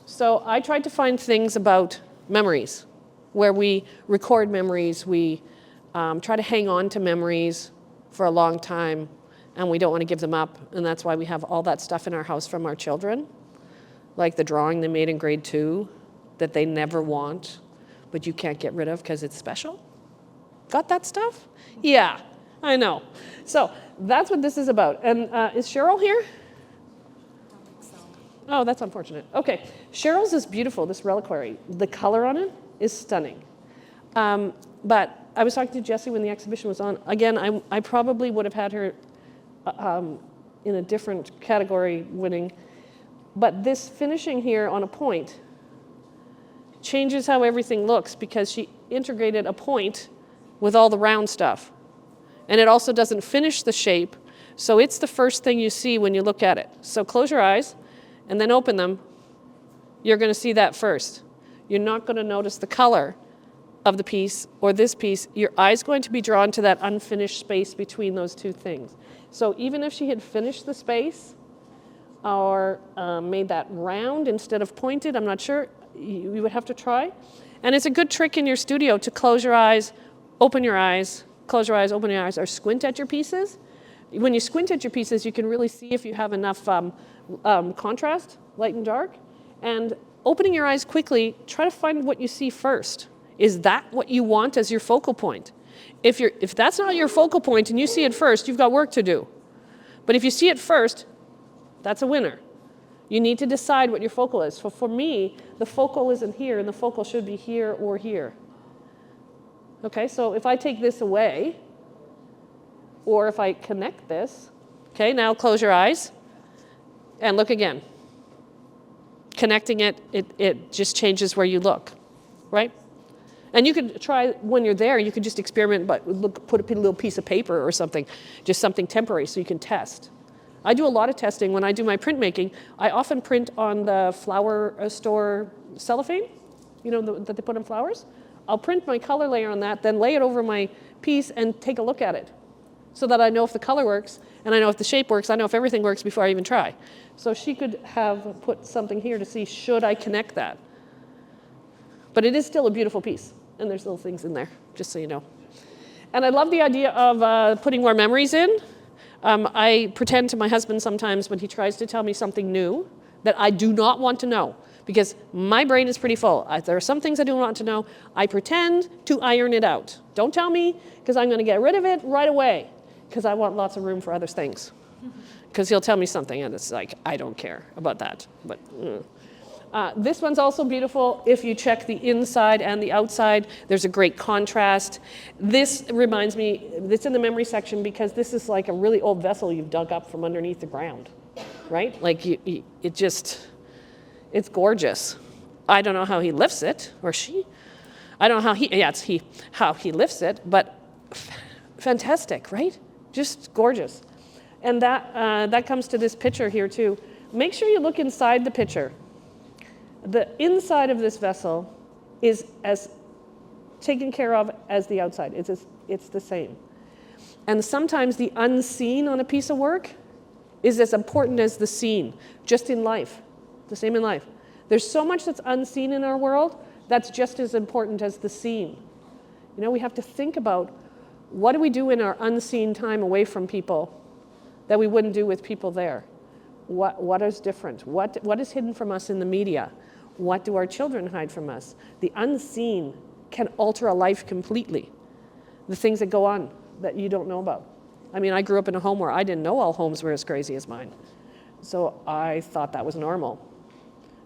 So I tried to find things about memories, where we record memories, we try to hang on to memories for a long time, and we don't want to give them up, and that's why we have all that stuff in our house from our children, like the drawing they made in grade 2 that they never want, but you can't get rid of because it's special. Got that stuff? Yeah, I know. So that's what this is about. And is Cheryl here? Oh, that's unfortunate. Okay, Cheryl's is beautiful, this reliquary. The color on it is stunning. But I was talking to Jessie when the exhibition was on. Again, I probably would have had her in a different category winning. But this finishing here on a point changes how everything looks because she integrated a point with all the round stuff. And it also doesn't finish the shape, so it's the first thing you see when you look at it. So close your eyes and then open them. You're going to see that first. You're not going to notice the color of the piece or this piece. Your eye's going to be drawn to that unfinished space between those two things. So even if she had finished the space or made that round instead of pointed, I'm not sure, you would have to try. And it's a good trick in your studio to close your eyes, open your eyes, close your eyes, open your eyes, or squint at your pieces. When you squint at your pieces, you can really see if you have enough contrast, light and dark. And opening your eyes quickly, try to find what you see first. Is that what you want as your focal point? If that's not your focal point and you see it first, you've got work to do. But if you see it first, that's a winner. You need to decide what your focal is. So for me, the focal isn't here, and the focal should be here or here. Okay, so if I take this away, or if I connect this, okay, now close your eyes and look again. Connecting it just changes where you look, right? And you could try, when you're there, you could just experiment, but put a little piece of paper or something, just something temporary so you can test. I do a lot of testing. When I do my printmaking, I often print on the flower store cellophane, you know, that they put on flowers. I'll print my color layer on that, then lay it over my piece and take a look at it so that I know if the color works and I know if the shape works, I know if everything works before I even try. So she could have put something here to see, should I connect that? But it is still a beautiful piece, and there's little things in there, just so you know. And I love the idea of putting more memories in. I pretend to my husband sometimes when he tries to tell me something new that I do not want to know because my brain is pretty full. There are some things I do want to know. I pretend to iron it out. Don't tell me because I'm going to get rid of it right away because I want lots of room for other things. Because he'll tell me something and it's like, I don't care about that. But this one's also beautiful. If you check the inside and the outside, there's a great contrast. This reminds me, it's in the memory section because this is like a really old vessel you've dug up from underneath the ground, right? Like it's gorgeous. I don't know how he lifts it, or she. I don't know how he lifts it, but fantastic, right? Just gorgeous. And that comes to this picture here too. Make sure you look inside the picture. The inside of this vessel is as taken care of as the outside. It's the same. And sometimes the unseen on a piece of work is as important as the seen, just in life. The same in life. There's so much that's unseen in our world that's just as important as the seen. You know, we have to think about what do we do in our unseen time away from people that we wouldn't do with people there? What is different? What is hidden from us in the media? What do our children hide from us? The unseen can alter a life completely. The things that go on that you don't know about. I mean, I grew up in a home where I didn't know all homes were as crazy as mine. So I thought that was normal,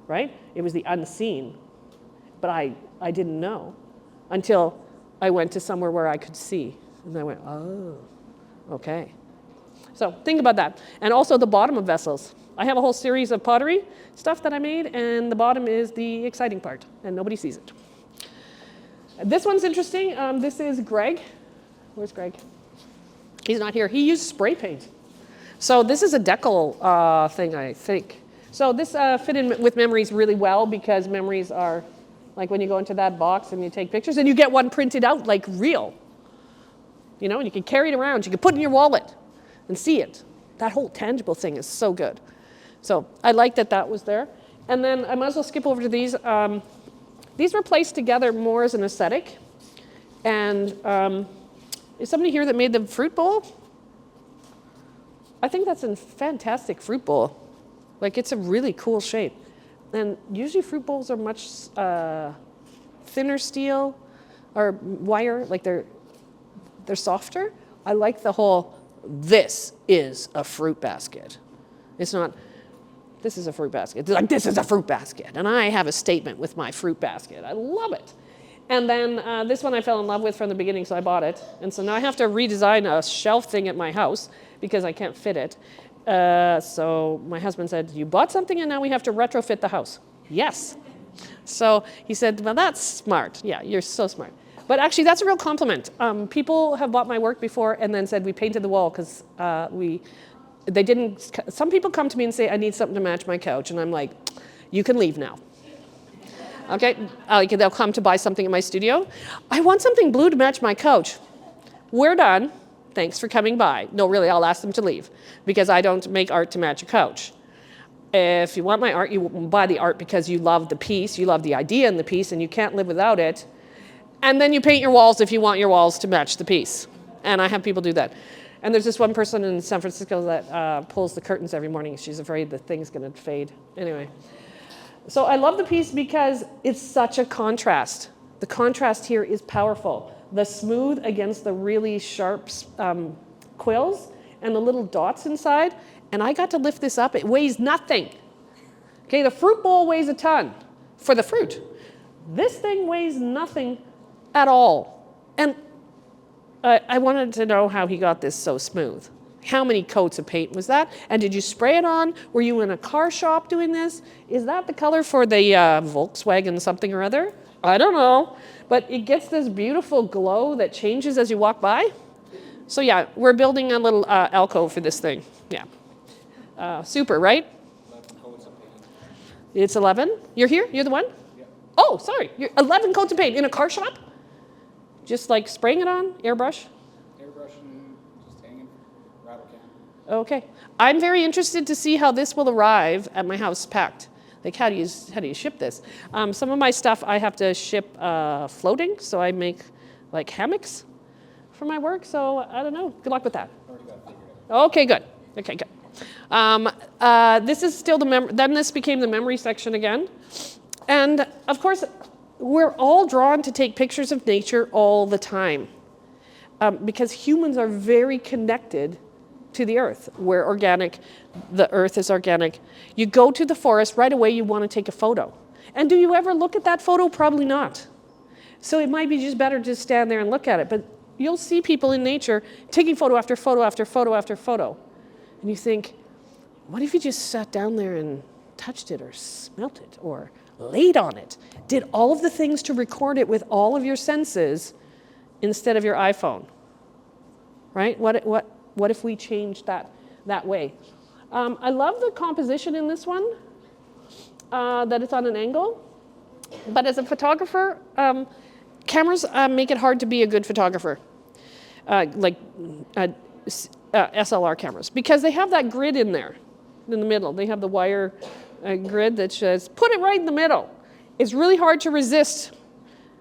right? It was the unseen, but I didn't know until I went to somewhere where I could see. And I went, oh, okay. So think about that. And also the bottom of vessels. I have a whole series of pottery stuff that I made, and the bottom is the exciting part, and nobody sees it. This one's interesting. This is Greg. Where's Greg? He's not here. He used spray paint. So this is a decal thing, I think. So this fit in with memories really well because memories are like when you go into that box and you take pictures and you get one printed out like real. You know, and you can carry it around. You can put it in your wallet and see it. That whole tangible thing is so good. So I like that was there. And then I might as well skip over to these. These were placed together more as an aesthetic. And is somebody here that made the fruit bowl? I think that's a fantastic fruit bowl. Like, it's a really cool shape. And usually fruit bowls are much thinner steel or wire, like they're softer. I like the whole, this is a fruit basket. It's not, this is a fruit basket. It's like, this is a fruit basket. And I have a statement with my fruit basket. I love it. And then this one I fell in love with from the beginning, so I bought it. And so now I have to redesign a shelf thing at my house because I can't fit it. So my husband said, you bought something and now we have to retrofit the house. Yes. So he said, well, that's smart. Yeah, you're so smart. But actually, that's a real compliment. People have bought my work before and then said we painted the wall because they didn't. Some people come to me and say, I need something to match my couch. And I'm like, you can leave now. Okay, they'll come to buy something in my studio. I want something blue to match my couch. We're done. Thanks for coming by. No, really, I'll ask them to leave because I don't make art to match a couch. If you want my art, you buy the art because you love the piece, you love the idea in the piece, and you can't live without it. And then you paint your walls if you want your walls to match the piece. And I have people do that. And there's this one person in San Francisco that pulls the curtains every morning. She's afraid the thing's going to fade. Anyway. So I love the piece because it's such a contrast. The contrast here is powerful. The smooth against the really sharp quills and the little dots inside. And I got to lift this up. It weighs nothing. Okay, the fruit bowl weighs a ton for the fruit. This thing weighs nothing at all. And I wanted to know how he got this so smooth. How many coats of paint was that? And did you spray it on? Were you in a car shop doing this? Is that the color for the Volkswagen something or other? I don't know. But it gets this beautiful glow that changes as you walk by. So yeah, we're building a little alcove for this thing. Yeah. Super, right? 11 coats of paint. It's 11? You're here? You're the one? Yeah. Oh, sorry. You're 11 coats of paint in a car shop? Just like spraying it on? Airbrush? Airbrush and just hanging, rattle can. Okay. I'm very interested to see how this will arrive at my house packed. Like, how do you ship this? Some of my stuff I have to ship floating, so I make like hammocks for my work. So I don't know. Good luck with that. Already got it figured out. Okay, good. Okay, good. This is still then this became the memory section again. And of course, we're all drawn to take pictures of nature all the time because humans are very connected to the earth. We're organic, the earth is organic. You go to the forest, right away you want to take a photo. And do you ever look at that photo? Probably not. So it might be just better to stand there and look at it. But you'll see people in nature taking photo after photo after photo after photo. And you think, what if you just sat down there and touched it or smelt it or laid on it? Did all of the things to record it with all of your senses instead of your iPhone? Right? What if we changed that way? I love the composition in this one, that it's on an angle. But as a photographer, cameras make it hard to be a good photographer, SLR cameras, because they have that grid in there, in the middle. They have the wire grid that says, put it right in the middle. It's really hard to resist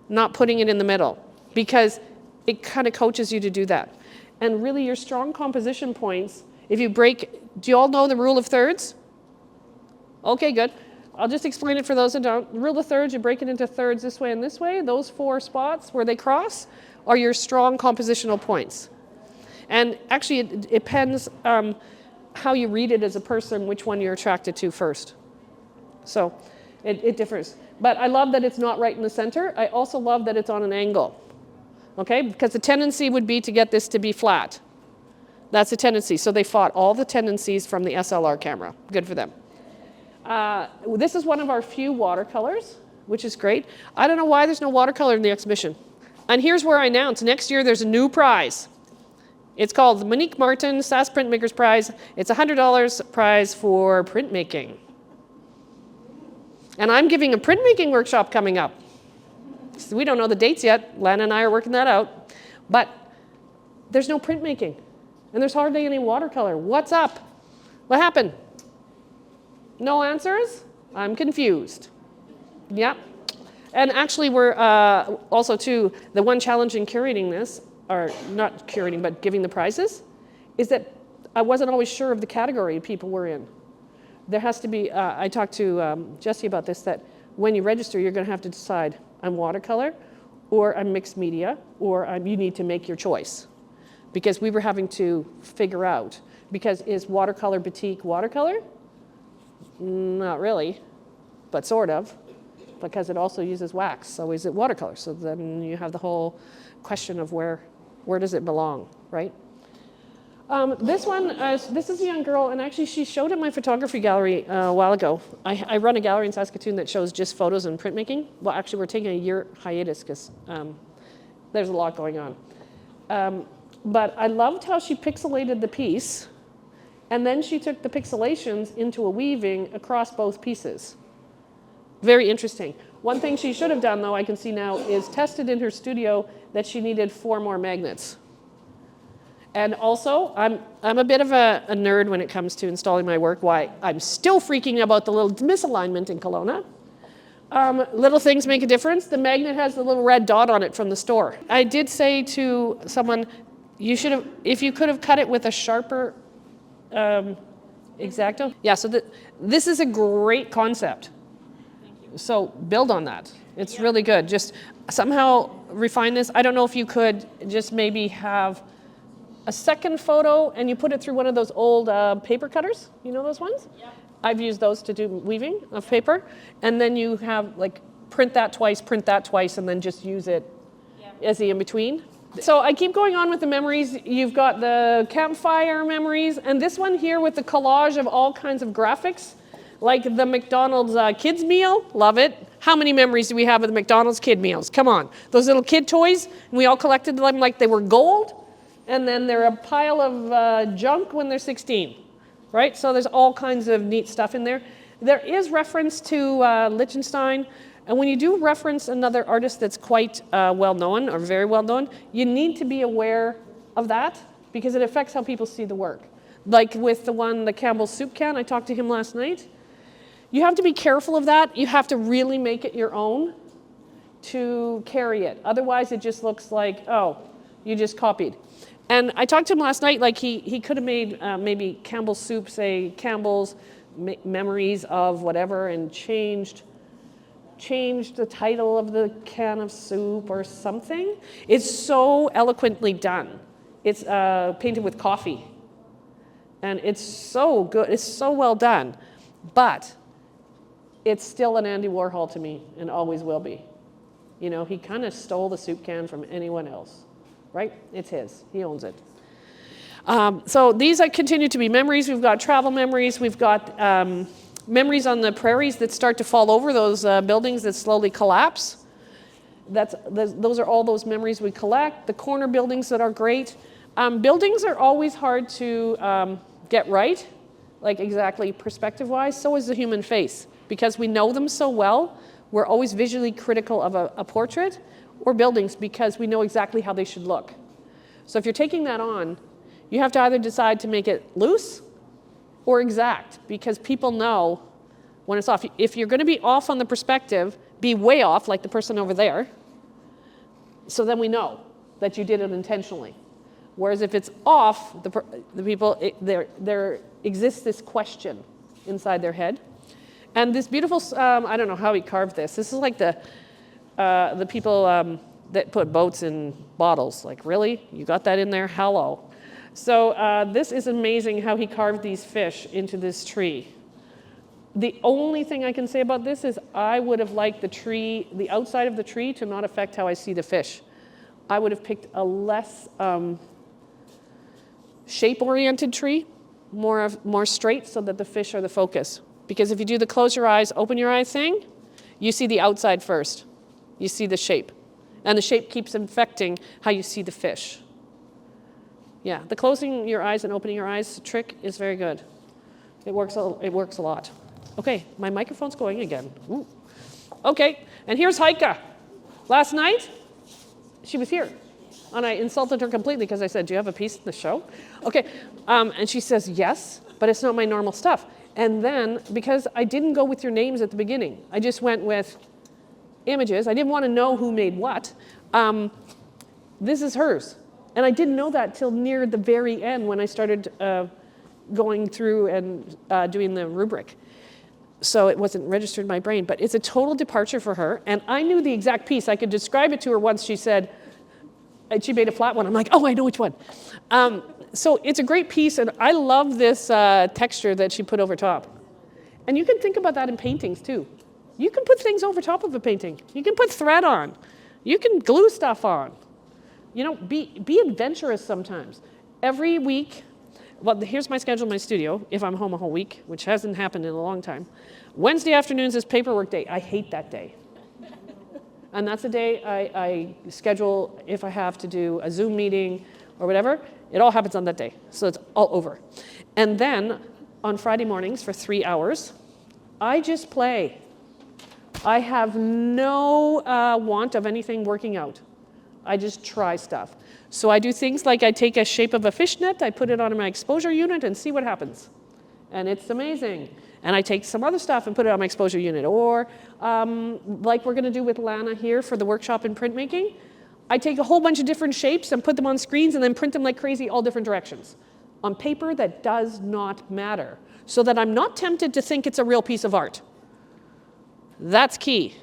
not putting it in the middle, because it kind of coaches you to do that. And really your strong composition points, if you break, do you all know the rule of thirds? Okay, good. I'll just explain it for those that don't. The rule of thirds, you break it into thirds this way and this way. Those 4 spots where they cross are your strong compositional points. And actually, it depends how you read it as a person, which one you're attracted to first. So it differs. But I love that it's not right in the center. I also love that it's on an angle. Okay, because the tendency would be to get this to be flat. That's a tendency. So they fought all the tendencies from the SLR camera. Good for them. This is one of our few watercolors, which is great. I don't know why there's no watercolor in the exhibition. And here's where I announce next year there's a new prize. It's called the Monique Martin Sask Printmakers Prize. It's a $100 prize for printmaking. And I'm giving a printmaking workshop coming up. So we don't know the dates yet. Lana and I are working that out. But there's no printmaking. And there's hardly any watercolor. What's up? What happened? No answers? I'm confused. Yep. And actually we're also too, the one challenge in curating this, or not curating, but giving the prizes, is that I wasn't always sure of the category people were in. There has to be, I talked to Jesse about this, that when you register, you're going to have to decide, I'm watercolor, or I'm mixed media, or you need to make your choice. Because we were having to figure out, because is watercolor batik watercolor? Not really, but sort of, because it also uses wax. So is it watercolor? So then you have the whole question of where does it belong, right? This one, this is a young girl, and actually she showed at my photography gallery a while ago. I run a gallery in Saskatoon that shows just photos and printmaking. Well, actually, we're taking a year hiatus because there's a lot going on. But I loved how she pixelated the piece, and then she took the pixelations into a weaving across both pieces. Very interesting. One thing she should have done, though, I can see now, is tested in her studio that she needed 4 more magnets. And also, I'm a bit of a nerd when it comes to installing my work. Why I'm still freaking about the little misalignment in Kelowna. Little things make a difference. The magnet has the little red dot on it from the store. I did say to someone, you should have, if you could have cut it with a sharper X-Acto. Yeah, so this is a great concept. So build on that. It's really good. Just somehow refine this. I don't know if you could just maybe have a second photo and you put it through one of those old paper cutters. You know those ones? Yeah. I've used those to do weaving of paper. And then you have like print that twice, and then just use it as the in-between. So I keep going on with the memories. You've got the campfire memories, and this one here with the collage of all kinds of graphics, like the McDonald's kids meal. Love it. How many memories do we have of the McDonald's kid meals? Come on. Those little kid toys, and we all collected them like they were gold, and then they're a pile of junk when they're 16, right? So there's all kinds of neat stuff in there. There is reference to Liechtenstein. And when you do reference another artist that's quite well-known or very well-known, you need to be aware of that because it affects how people see the work. Like with the Campbell's soup can, I talked to him last night. You have to be careful of that. You have to really make it your own to carry it. Otherwise, it just looks like, oh, you just copied. And I talked to him last night, like he could have made maybe Campbell's soup, say Campbell's memories of whatever, and changed the title of the can of soup or something. It's so eloquently done. It's painted with coffee. And it's so good, it's so well done. But it's still an Andy Warhol to me, and always will be. You know, he kind of stole the soup can from anyone else, right? It's his, he owns it. So these continue to be memories. We've got travel memories. We've got memories on the prairies that start to fall over, those buildings that slowly collapse. Those are all those memories we collect. The corner buildings that are great. Buildings are always hard to get right, like exactly perspective-wise. So is the human face. Because we know them so well, we're always visually critical of a portrait or buildings because we know exactly how they should look. So if you're taking that on, you have to either decide to make it loose or exact, because people know when it's off. If you're going to be off on the perspective, be way off, like the person over there, so then we know that you did it intentionally. Whereas if it's off, the people, there exists this question inside their head. And this beautiful, I don't know how he carved this. This is like the people that put boats in bottles. Like, really? You got that in there? Hello. So this is amazing how he carved these fish into this tree. The only thing I can say about this is I would have liked the outside of the tree to not affect how I see the fish. I would have picked a less shape-oriented tree, more straight, so that the fish are the focus. Because if you do the close your eyes, open your eyes thing, you see the outside first. You see the shape. And the shape keeps infecting how you see the fish. Yeah, the closing your eyes and opening your eyes trick is very good. It works a lot. Okay, my microphone's going again. Ooh. Okay, and here's Heike. Last night, she was here. And I insulted her completely because I said, do you have a piece in the show? Okay, and she says, yes, but it's not my normal stuff. And then, because I didn't go with your names at the beginning, I just went with images. I didn't want to know who made what. This is hers. And I didn't know that till near the very end when I started going through and doing the rubric. So it wasn't registered in my brain. But it's a total departure for her. And I knew the exact piece. I could describe it to her once. She said, and she made a flat one. I'm like, oh, I know which one. So it's a great piece. And I love this texture that she put over top. And you can think about that in paintings, too. You can put things over top of a painting. You can put thread on. You can glue stuff on. You know, be adventurous sometimes. Every week, well, here's my schedule in my studio, if I'm home a whole week, which hasn't happened in a long time. Wednesday afternoons is paperwork day. I hate that day. And that's a day I schedule if I have to do a Zoom meeting or whatever. It all happens on that day. So it's all over. And then on Friday mornings for 3 hours, I just play. I have no want of anything working out. I just try stuff. So I do things like I take a shape of a fishnet, I put it on my exposure unit and see what happens. And it's amazing. And I take some other stuff and put it on my exposure unit. Or like we're going to do with Lana here for the workshop in printmaking, I take a whole bunch of different shapes and put them on screens and then print them like crazy all different directions on paper that does not matter, so that I'm not tempted to think it's a real piece of art. That's key.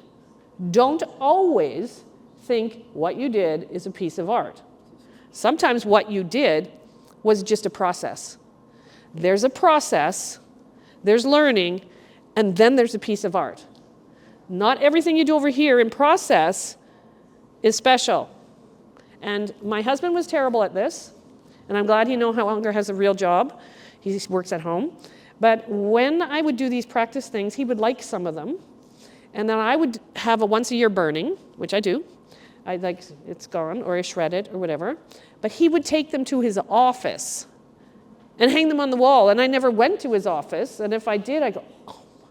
Don't always think what you did is a piece of art. Sometimes what you did was just a process. There's a process, there's learning, and then there's a piece of art. Not everything you do over here in process is special. And my husband was terrible at this, and I'm glad he no longer has a real job. He works at home. But when I would do these practice things, he would like some of them. And then I would have a once-a-year burning, which I do. I like it's gone, or I shred it, or whatever. But he would take them to his office and hang them on the wall. And I never went to his office. And if I did, I'd go, oh my.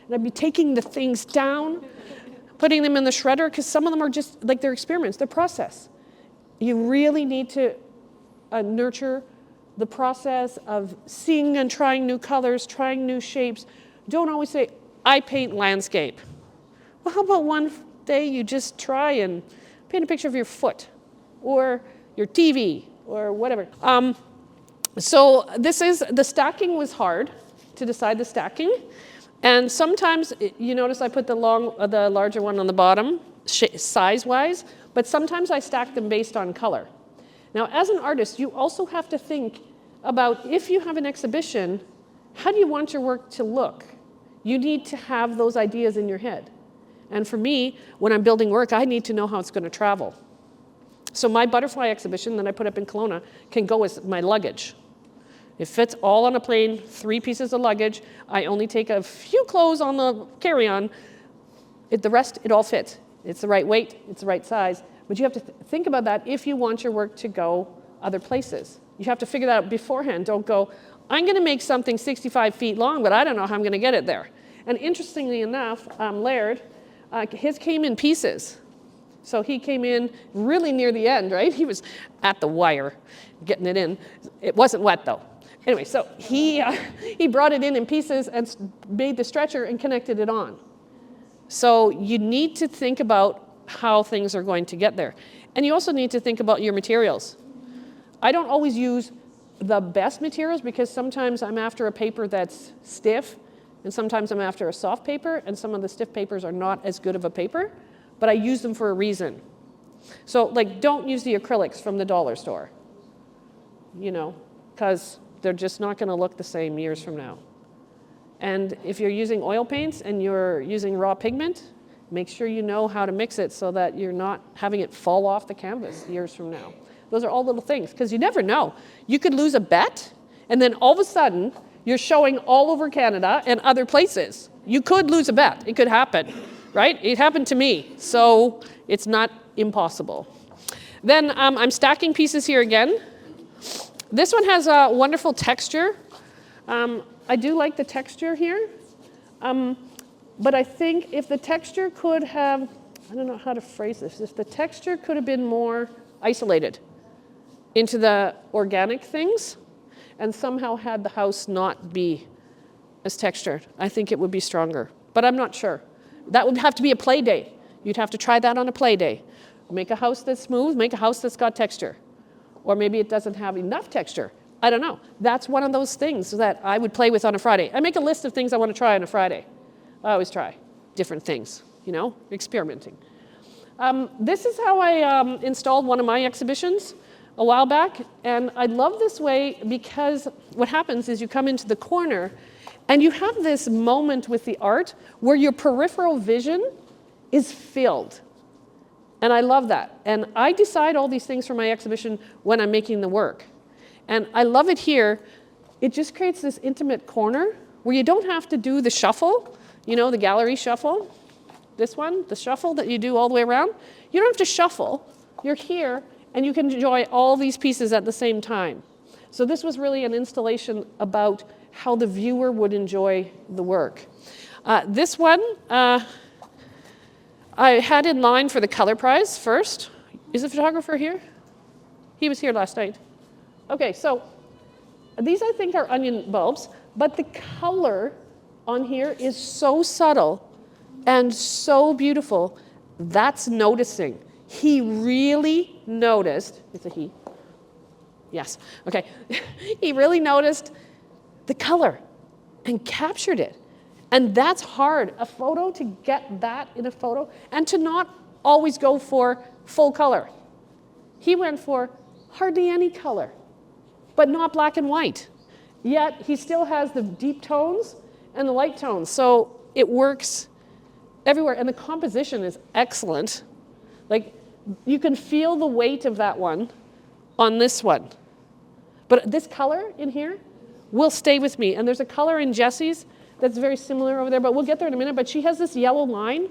And I'd be taking the things down, putting them in the shredder, because some of them are just like they're experiments, they're process. You really need to nurture the process of seeing and trying new colors, trying new shapes. Don't always say, I paint landscape. Well, how about one day you just try and paint a picture of your foot or your TV or whatever. So the stacking was hard to decide the stacking. And sometimes, you notice I put the larger one on the bottom, size-wise, but sometimes I stack them based on color. Now, as an artist, you also have to think about, if you have an exhibition, how do you want your work to look? You need to have those ideas in your head. And for me, when I'm building work, I need to know how it's going to travel. So my butterfly exhibition that I put up in Kelowna can go as my luggage. It fits all on a plane, 3 pieces of luggage. I only take a few clothes on the carry-on. The rest, it all fits. It's the right weight, it's the right size. But you have to think about that if you want your work to go other places. You have to figure that out beforehand. Don't go, I'm going to make something 65 feet long, but I don't know how I'm going to get it there. And interestingly enough, Laird, his came in pieces. So he came in really near the end, right? He was at the wire getting it in. It wasn't wet, though. Anyway, so he brought it in pieces and made the stretcher and connected it on. So you need to think about how things are going to get there. And you also need to think about your materials. I don't always use the best materials because sometimes I'm after a paper that's stiff, and sometimes I'm after a soft paper, and some of the stiff papers are not as good of a paper, but I use them for a reason. So, like, don't use the acrylics from the dollar store, because they're just not going to look the same years from now. And if you're using oil paints and you're using raw pigment, make sure you know how to mix it so that you're not having it fall off the canvas years from now. Those are all little things, because you never know. You could lose a bet, and then all of a sudden, you're showing all over Canada and other places. You could lose a bet. It could happen, right? It happened to me, so it's not impossible. Then I'm stacking pieces here again. This one has a wonderful texture. I do like the texture here, but I think if the texture could have, I don't know how to phrase this, if the texture could have been more isolated into the organic things and somehow had the house not be as textured, I think it would be stronger, but I'm not sure. That would have to be a play day. You'd have to try that on a play day. Make a house that's smooth, make a house that's got texture. Or maybe it doesn't have enough texture. I don't know. That's one of those things that I would play with on a Friday. I make a list of things I want to try on a Friday. I always try different things, experimenting. This is how I installed one of my exhibitions a while back. And I love this way because what happens is you come into the corner and you have this moment with the art where your peripheral vision is filled. And I love that. And I decide all these things for my exhibition when I'm making the work. And I love it here. It just creates this intimate corner where you don't have to do the shuffle, the gallery shuffle. This one, the shuffle that you do all the way around. You don't have to shuffle. You're here, and you can enjoy all these pieces at the same time. So this was really an installation about how the viewer would enjoy the work. This one, I had in line for the color prize first. Is the photographer here? He was here last night. Okay, so these I think are onion bulbs, but the color on here is so subtle and so beautiful. That's noticing. He really noticed, it's a he. Yes, okay. He really noticed the color and captured it. And that's hard, a photo, to get that in a photo, and to not always go for full color. He went for hardly any color, but not black and white. Yet he still has the deep tones and the light tones, so it works everywhere. And the composition is excellent. Like, you can feel the weight of that one on this one. But this color in here will stay with me. And there's a color in Jessie's that's very similar over there, but we'll get there in a minute. But she has this yellow line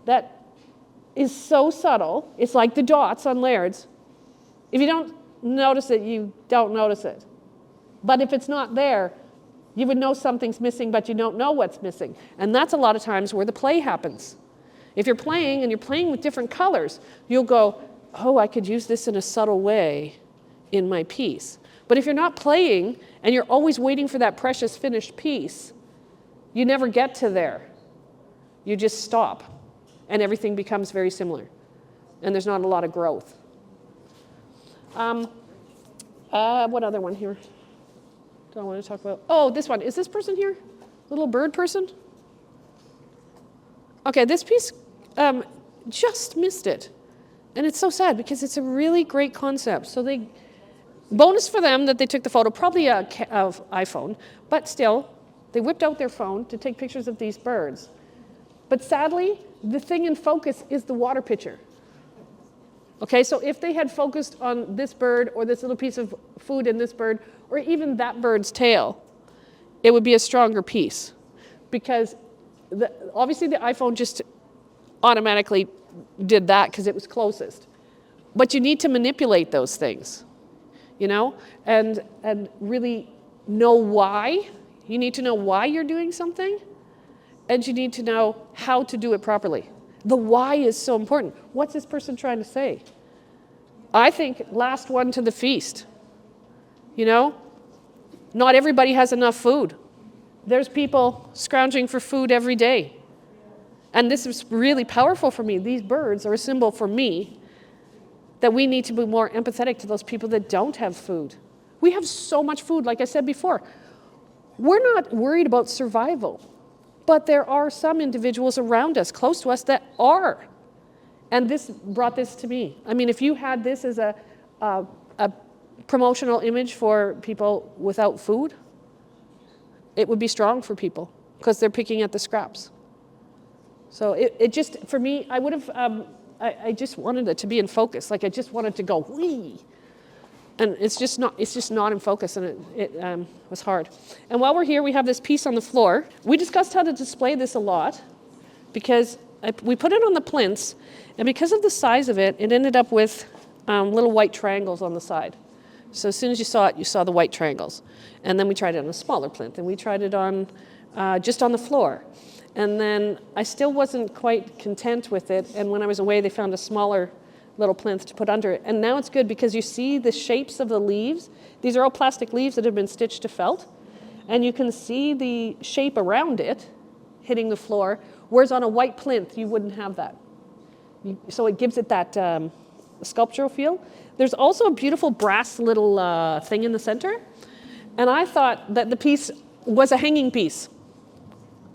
that is so subtle. It's like the dots on Laird's. If you don't notice it, you don't notice it. But if it's not there, you would know something's missing, but you don't know what's missing. And that's a lot of times where the play happens. If you're playing and you're playing with different colors, you'll go, oh, I could use this in a subtle way in my piece. But if you're not playing and you're always waiting for that precious finished piece, you never get to there. You just stop, and everything becomes very similar, and there's not a lot of growth. What other one here? Do I want to talk about? Oh, this one. Is this person here? Little bird person? Okay, this piece just missed it. And it's so sad because it's a really great concept. So bonus for them that they took the photo, probably a iPhone, but still, they whipped out their phone to take pictures of these birds. But sadly, the thing in focus is the water pitcher. Okay, so if they had focused on this bird or this little piece of food in this bird, or even that bird's tail, it would be a stronger piece. Because obviously the iPhone just automatically did that because it was closest. But you need to manipulate those things, you know, and really know why. You need to know why you're doing something, and you need to know how to do it properly. The why is so important. What's this person trying to say? I think last one to the feast. You know, not everybody has enough food. There's people scrounging for food every day. And this is really powerful for me. These birds are a symbol for me that we need to be more empathetic to those people that don't have food. We have so much food, like I said before. We're not worried about survival, but there are some individuals around us, close to us, that are. And this brought this to me. I mean, if you had this as a promotional image for people without food, it would be strong for people because they're picking at the scraps. So it just, for me, I would have, I just wanted it to be in focus. Like I just wanted to go, whee! And it's just not in focus, and it was hard. And while we're here, we have this piece on the floor. We discussed how to display this a lot because we put it on the plinths, and because of the size of it, it ended up with little white triangles on the side. So as soon as you saw it, you saw the white triangles. And then we tried it on a smaller plinth, and we tried it on just on the floor. And then I still wasn't quite content with it, and when I was away, they found a smaller little plinth to put under it. And now it's good because you see the shapes of the leaves. These are all plastic leaves that have been stitched to felt. And you can see the shape around it hitting the floor, whereas on a white plinth, you wouldn't have that. So it gives it that sculptural feel. There's also a beautiful brass little thing in the center. And I thought that the piece was a hanging piece.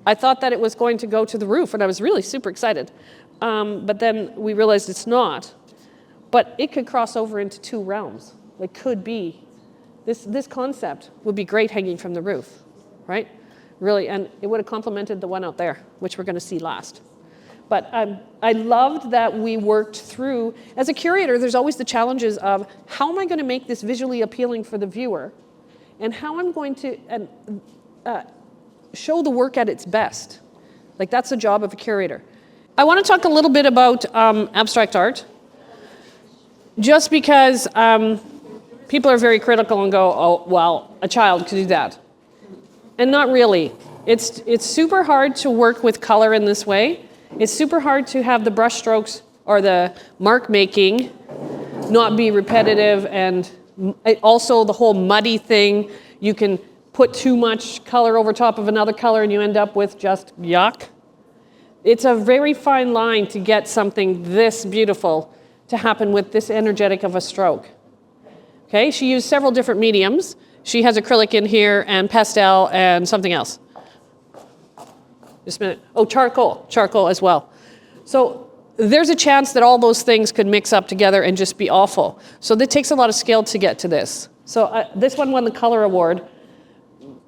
I thought that it was going to go to the roof, and I was really super excited. But then we realized it's not. But it could cross over into two realms. It could be. This concept would be great hanging from the roof, right? Really, and it would have complemented the one out there, which we're going to see last. But I loved that we worked through, as a curator, there's always the challenges of how am I going to make this visually appealing for the viewer, and how I'm going to show the work at its best. Like that's the job of a curator. I want to talk a little bit about abstract art, just because people are very critical and go, oh, well, a child could do that. And not really. It's super hard to work with color in this way. It's super hard to have the brush strokes or the mark making not be repetitive, and also the whole muddy thing. You can put too much color over top of another color and you end up with just yuck. It's a very fine line to get something this beautiful to happen with this energetic of a stroke. Okay, she used several different mediums. She has acrylic in here and pastel and something else. Just a minute. Oh, charcoal as well. So there's a chance that all those things could mix up together and just be awful. So it takes a lot of skill to get to this. So this one won the color award.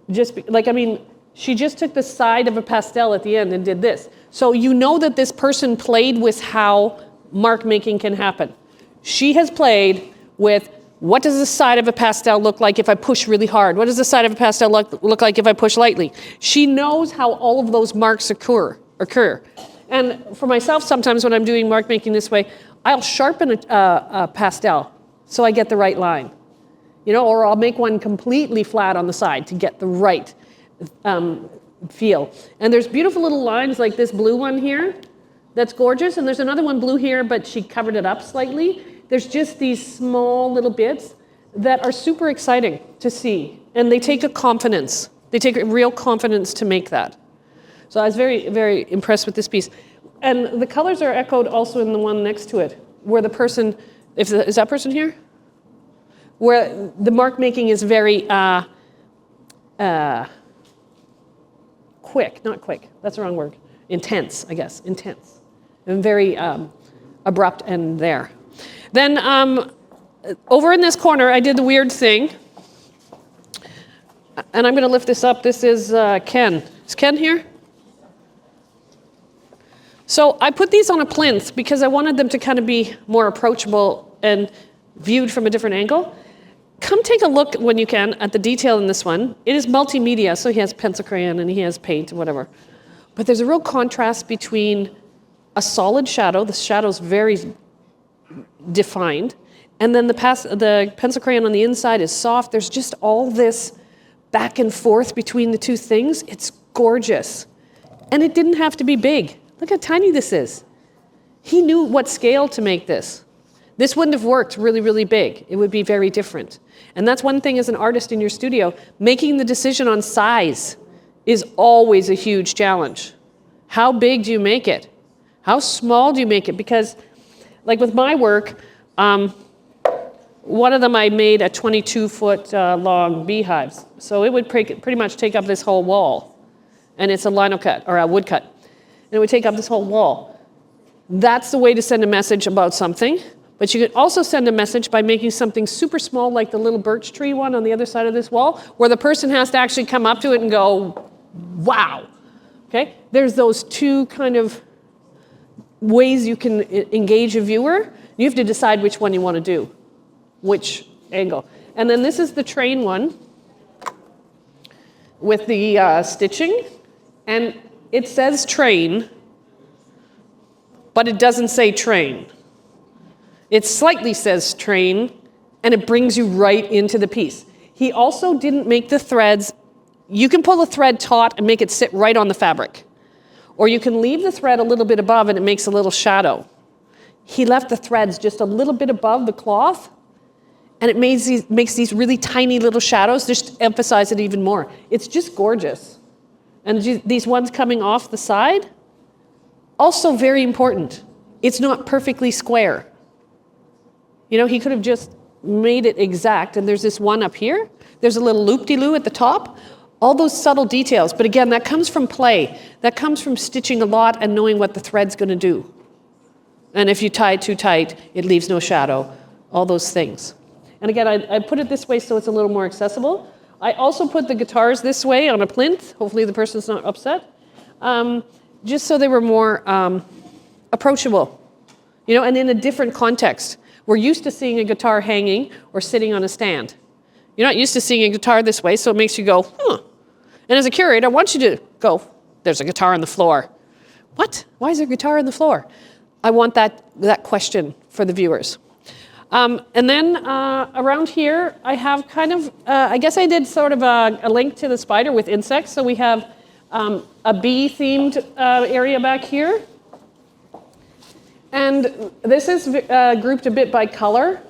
She just took the side of a pastel at the end and did this. So you know that this person played with how mark making can happen. She has played with what does the side of a pastel look like if I push really hard? What does the side of a pastel look like if I push lightly? She knows how all of those marks occur. And for myself, sometimes when I'm doing mark making this way, I'll sharpen a pastel so I get the right line. You know, or I'll make one completely flat on the side to get the right feel. And there's beautiful little lines like this blue one here that's gorgeous, and there's another one blue here, but she covered it up slightly. There's just these small little bits that are super exciting to see, and they take a confidence. They take a real confidence to make that. So I was very, very impressed with this piece. And the colors are echoed also in the one next to it, where the person, is that person here? where the mark making is very quick, not quick, that's the wrong word, intense, I guess, intense, and very abrupt and there. Then over in this corner, I did the weird thing, and I'm going to lift this up. This is Ken. Is Ken here? So I put these on a plinth because I wanted them to kind of be more approachable and viewed from a different angle. Come take a look when you can at the detail in this one. It is multimedia, so he has pencil crayon and he has paint and whatever. But there's a real contrast between a solid shadow, the shadow's very defined, and then the pencil crayon on the inside is soft. There's just all this back and forth between the two things. It's gorgeous. And it didn't have to be big. Look how tiny this is. He knew what scale to make this. This wouldn't have worked really, really big. It would be very different. And that's one thing as an artist in your studio, making the decision on size is always a huge challenge. How big do you make it? How small do you make it? Because like with my work, one of them I made a 22-foot long beehives. So it would pretty much take up this whole wall. And it's a lino cut, or a wood cut. And it would take up this whole wall. That's the way to send a message about something. But you could also send a message by making something super small, like the little birch tree one on the other side of this wall, where the person has to actually come up to it and go, wow. Okay? There's those two kind of ways you can engage a viewer. You have to decide which one you want to do, which angle. And then this is the train one with the stitching. And it says train, but it doesn't say train. It slightly says train, and it brings you right into the piece. He also didn't make the threads. You can pull the thread taut and make it sit right on the fabric. Or you can leave the thread a little bit above and it makes a little shadow. He left the threads just a little bit above the cloth, and it makes these really tiny little shadows, just to emphasize it even more. It's just gorgeous. And these ones coming off the side, also very important. It's not perfectly square. You know, he could have just made it exact, and there's this one up here. There's a little loop-de-loo at the top. All those subtle details, but again, that comes from play. That comes from stitching a lot and knowing what the thread's going to do. And if you tie it too tight, it leaves no shadow. All those things. And again, I put it this way so it's a little more accessible. I also put the guitars this way on a plinth. Hopefully the person's not upset. Just so they were more approachable. You know, and in a different context. We're used to seeing a guitar hanging or sitting on a stand. You're not used to seeing a guitar this way, so it makes you go, huh. And as a curator, I want you to go, there's a guitar on the floor. What? Why is there a guitar on the floor? I want that question for the viewers. And then around here, I have kind of, I guess I did sort of a link to the spider with insects. So we have a bee-themed area back here. And this is grouped a bit by color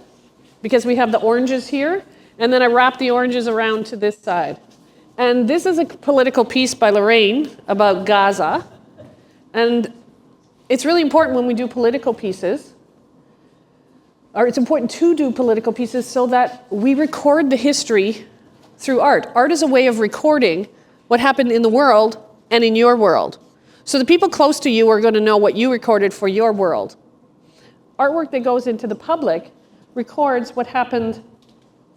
because we have the oranges here. And then I wrap the oranges around to this side. And this is a political piece by Lorraine about Gaza. And it's really important when we do political pieces, or it's important to do political pieces so that we record the history through art. Art is a way of recording what happened in the world and in your world. So the people close to you are going to know what you recorded for your world. Artwork that goes into the public records what happened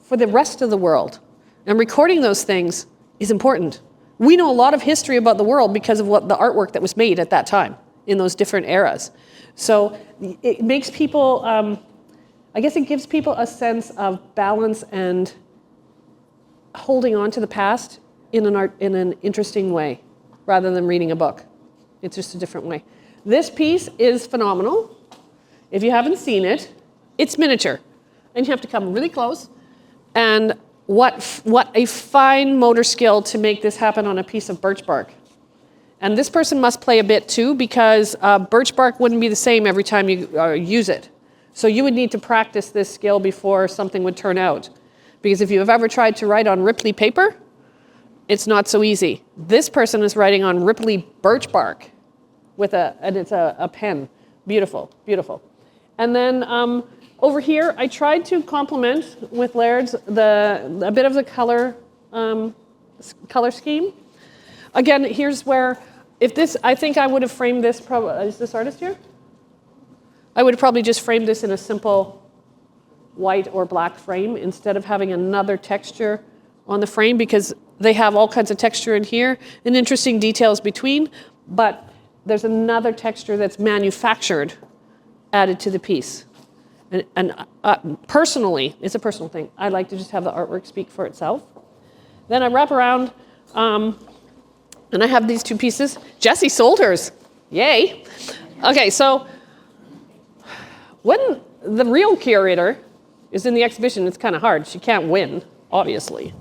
for the rest of the world. And recording those things is important. We know a lot of history about the world because of what the artwork that was made at that time in those different eras. So it makes people, I guess it gives people a sense of balance and holding on to the past in an interesting way, rather than reading a book. It's just a different way. This piece is phenomenal. If you haven't seen it, it's miniature. And you have to come really close. And what a fine motor skill to make this happen on a piece of birch bark. And this person must play a bit too, because birch bark wouldn't be the same every time you use it. So you would need to practice this skill before something would turn out. Because if you've ever tried to write on Ripley paper, it's not so easy. This person is writing on Ripley birch bark and it's a pen. Beautiful, beautiful. And then Over here, I tried to complement with Laird's a bit of the color scheme. Again, here's where, I think I would have framed this, is this artist here? I would have probably just framed this in a simple white or black frame instead of having another texture on the frame, because they have all kinds of texture in here and interesting details between, but there's another texture that's manufactured added to the piece. And personally, it's a personal thing, I like to just have the artwork speak for itself. Then I wrap around, and I have these two pieces. Jessie sold hers. Yay. Okay, so when the real curator is in the exhibition, it's kind of hard. She can't win, obviously.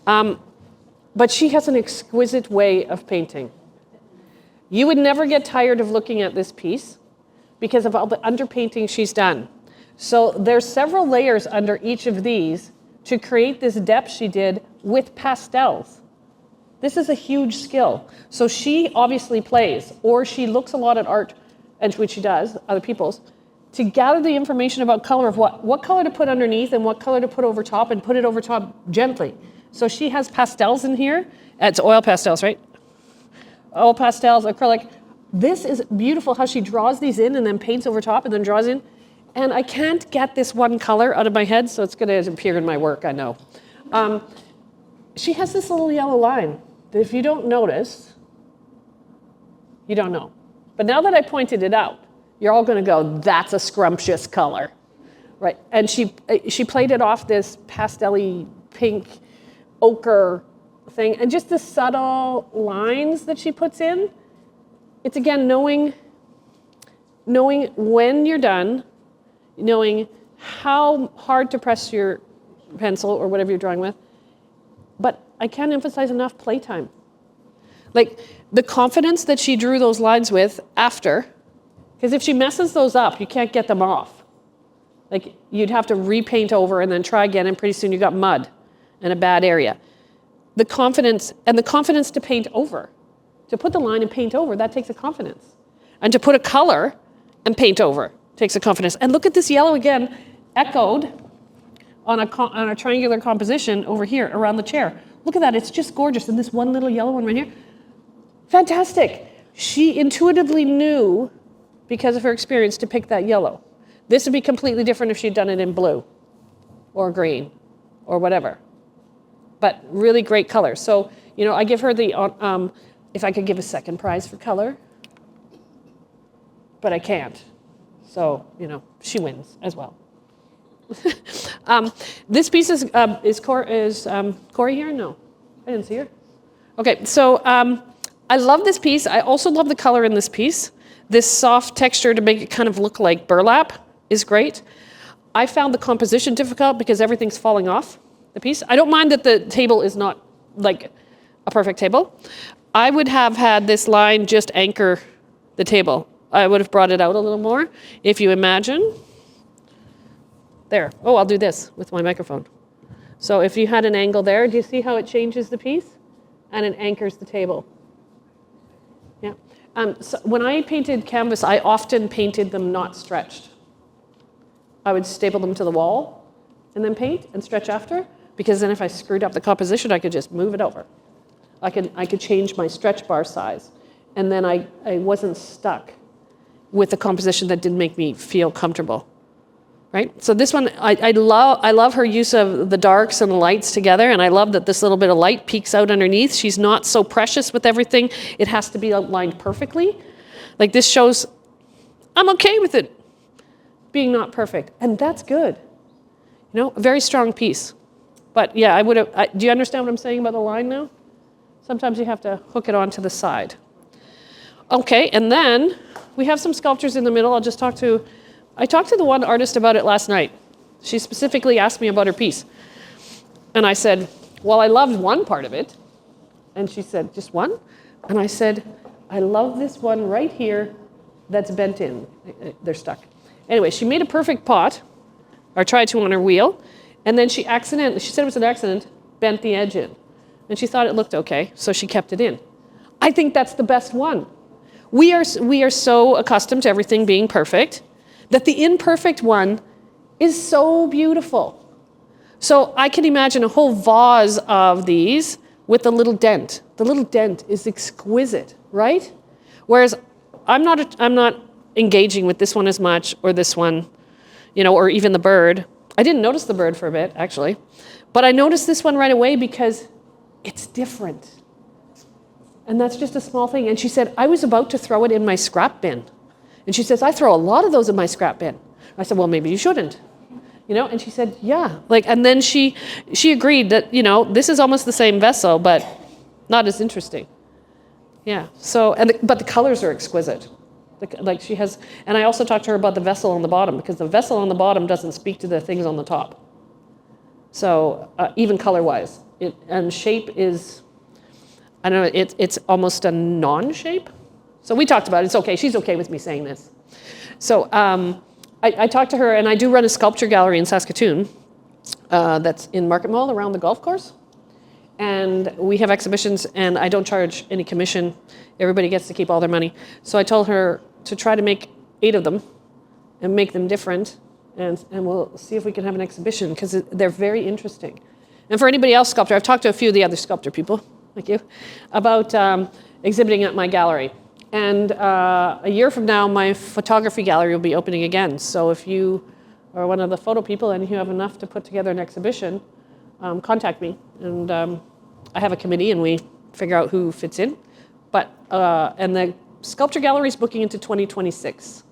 But she has an exquisite way of painting. You would never get tired of looking at this piece because of all the underpainting she's done. So there's several layers under each of these to create this depth she did with pastels. This is a huge skill. So she obviously plays, or she looks a lot at art, and which she does, other people's, to gather the information about color of what color to put underneath and what color to put over top, and put it over top gently. So she has pastels in here. It's oil pastels, right? Oil pastels, acrylic. This is beautiful how she draws these in and then paints over top and then draws in. And I can't get this one color out of my head, so it's going to appear in my work, I know. She has this little yellow line that if you don't notice, you don't know. But now that I pointed it out, you're all going to go, that's a scrumptious color, right? And she played it off this pastel-y pink ochre thing, and just the subtle lines that she puts in. It's again knowing when you're done, knowing how hard to press your pencil or whatever you're drawing with. But I can't emphasize enough playtime. Like the confidence that she drew those lines with after, because if she messes those up, you can't get them off. Like you'd have to repaint over and then try again, and pretty soon you got mud in a bad area. The confidence to paint over. To put the line and paint over, that takes a confidence. And to put a color and paint over takes a confidence. And look at this yellow again, echoed on a triangular composition over here around the chair. Look at that, it's just gorgeous. And this one little yellow one right here, fantastic. She intuitively knew, because of her experience, to pick that yellow. This would be completely different if she'd done it in blue or green or whatever. But really great colors. So, I give her the, if I could give a second prize for color, but I can't. So, she wins as well. This piece is Corey here? No, I didn't see her. Okay, so I love this piece. I also love the color in this piece. This soft texture to make it kind of look like burlap is great. I found the composition difficult because everything's falling off the piece. I don't mind that the table is not like a perfect table. I would have had this line just anchor the table. I would have brought it out a little more. If you imagine, there. Oh, I'll do this with my microphone. So if you had an angle there, do you see how it changes the piece? And it anchors the table. Yeah. So when I painted canvas, I often painted them not stretched. I would staple them to the wall and then paint and stretch after, because then if I screwed up the composition, I could just move it over. I could change my stretch bar size, and then I wasn't stuck with a composition that didn't make me feel comfortable. Right? So this one, I love her use of the darks and the lights together, and I love that this little bit of light peeks out underneath. She's not so precious with everything. It has to be outlined perfectly. Like this shows, I'm okay with it being not perfect, and that's good. A very strong piece. But yeah, do you understand what I'm saying about the line now? Sometimes you have to hook it onto the side. Okay, and then we have some sculptures in the middle. I talked to the one artist about it last night. She specifically asked me about her piece. And I said, well, I loved one part of it. And she said, just one? And I said, I love this one right here that's bent in. They're stuck. Anyway, she made a perfect pot, or tried to on her wheel, and then she said it was an accident, bent the edge in. And she thought it looked okay, so she kept it in. I think that's the best one. We are so accustomed to everything being perfect that the imperfect one is so beautiful. So I can imagine a whole vase of these with the little dent. The little dent is exquisite, right? Whereas I'm not engaging with this one as much, or this one, or even the bird. I didn't notice the bird for a bit, actually. But I noticed this one right away because it's different. And that's just a small thing. And she said, I was about to throw it in my scrap bin. And she says, I throw a lot of those in my scrap bin. I said, well, maybe you shouldn't. And she said, yeah. And then she agreed that, this is almost the same vessel, but not as interesting. Yeah. So, but the colors are exquisite. She has, and I also talked to her about the vessel on the bottom, because the vessel on the bottom doesn't speak to the things on the top. So even color-wise, and shape is, I don't know, it's almost a non-shape. So we talked about it. It's okay. She's okay with me saying this. So I talked to her, and I do run a sculpture gallery in Saskatchewan that's in Market Mall around the golf course. And we have exhibitions, and I don't charge any commission. Everybody gets to keep all their money. So I told her to try to make 8 of them and make them different, and we'll see if we can have an exhibition, because they're very interesting. And for anybody else sculptor, I've talked to a few of the other sculptor people, like you, about exhibiting at my gallery. And a year from now, my photography gallery will be opening again. So if you are one of the photo people and you have enough to put together an exhibition, contact me. And I have a committee, and we figure out who fits in. But and the sculpture gallery is booking into 2026.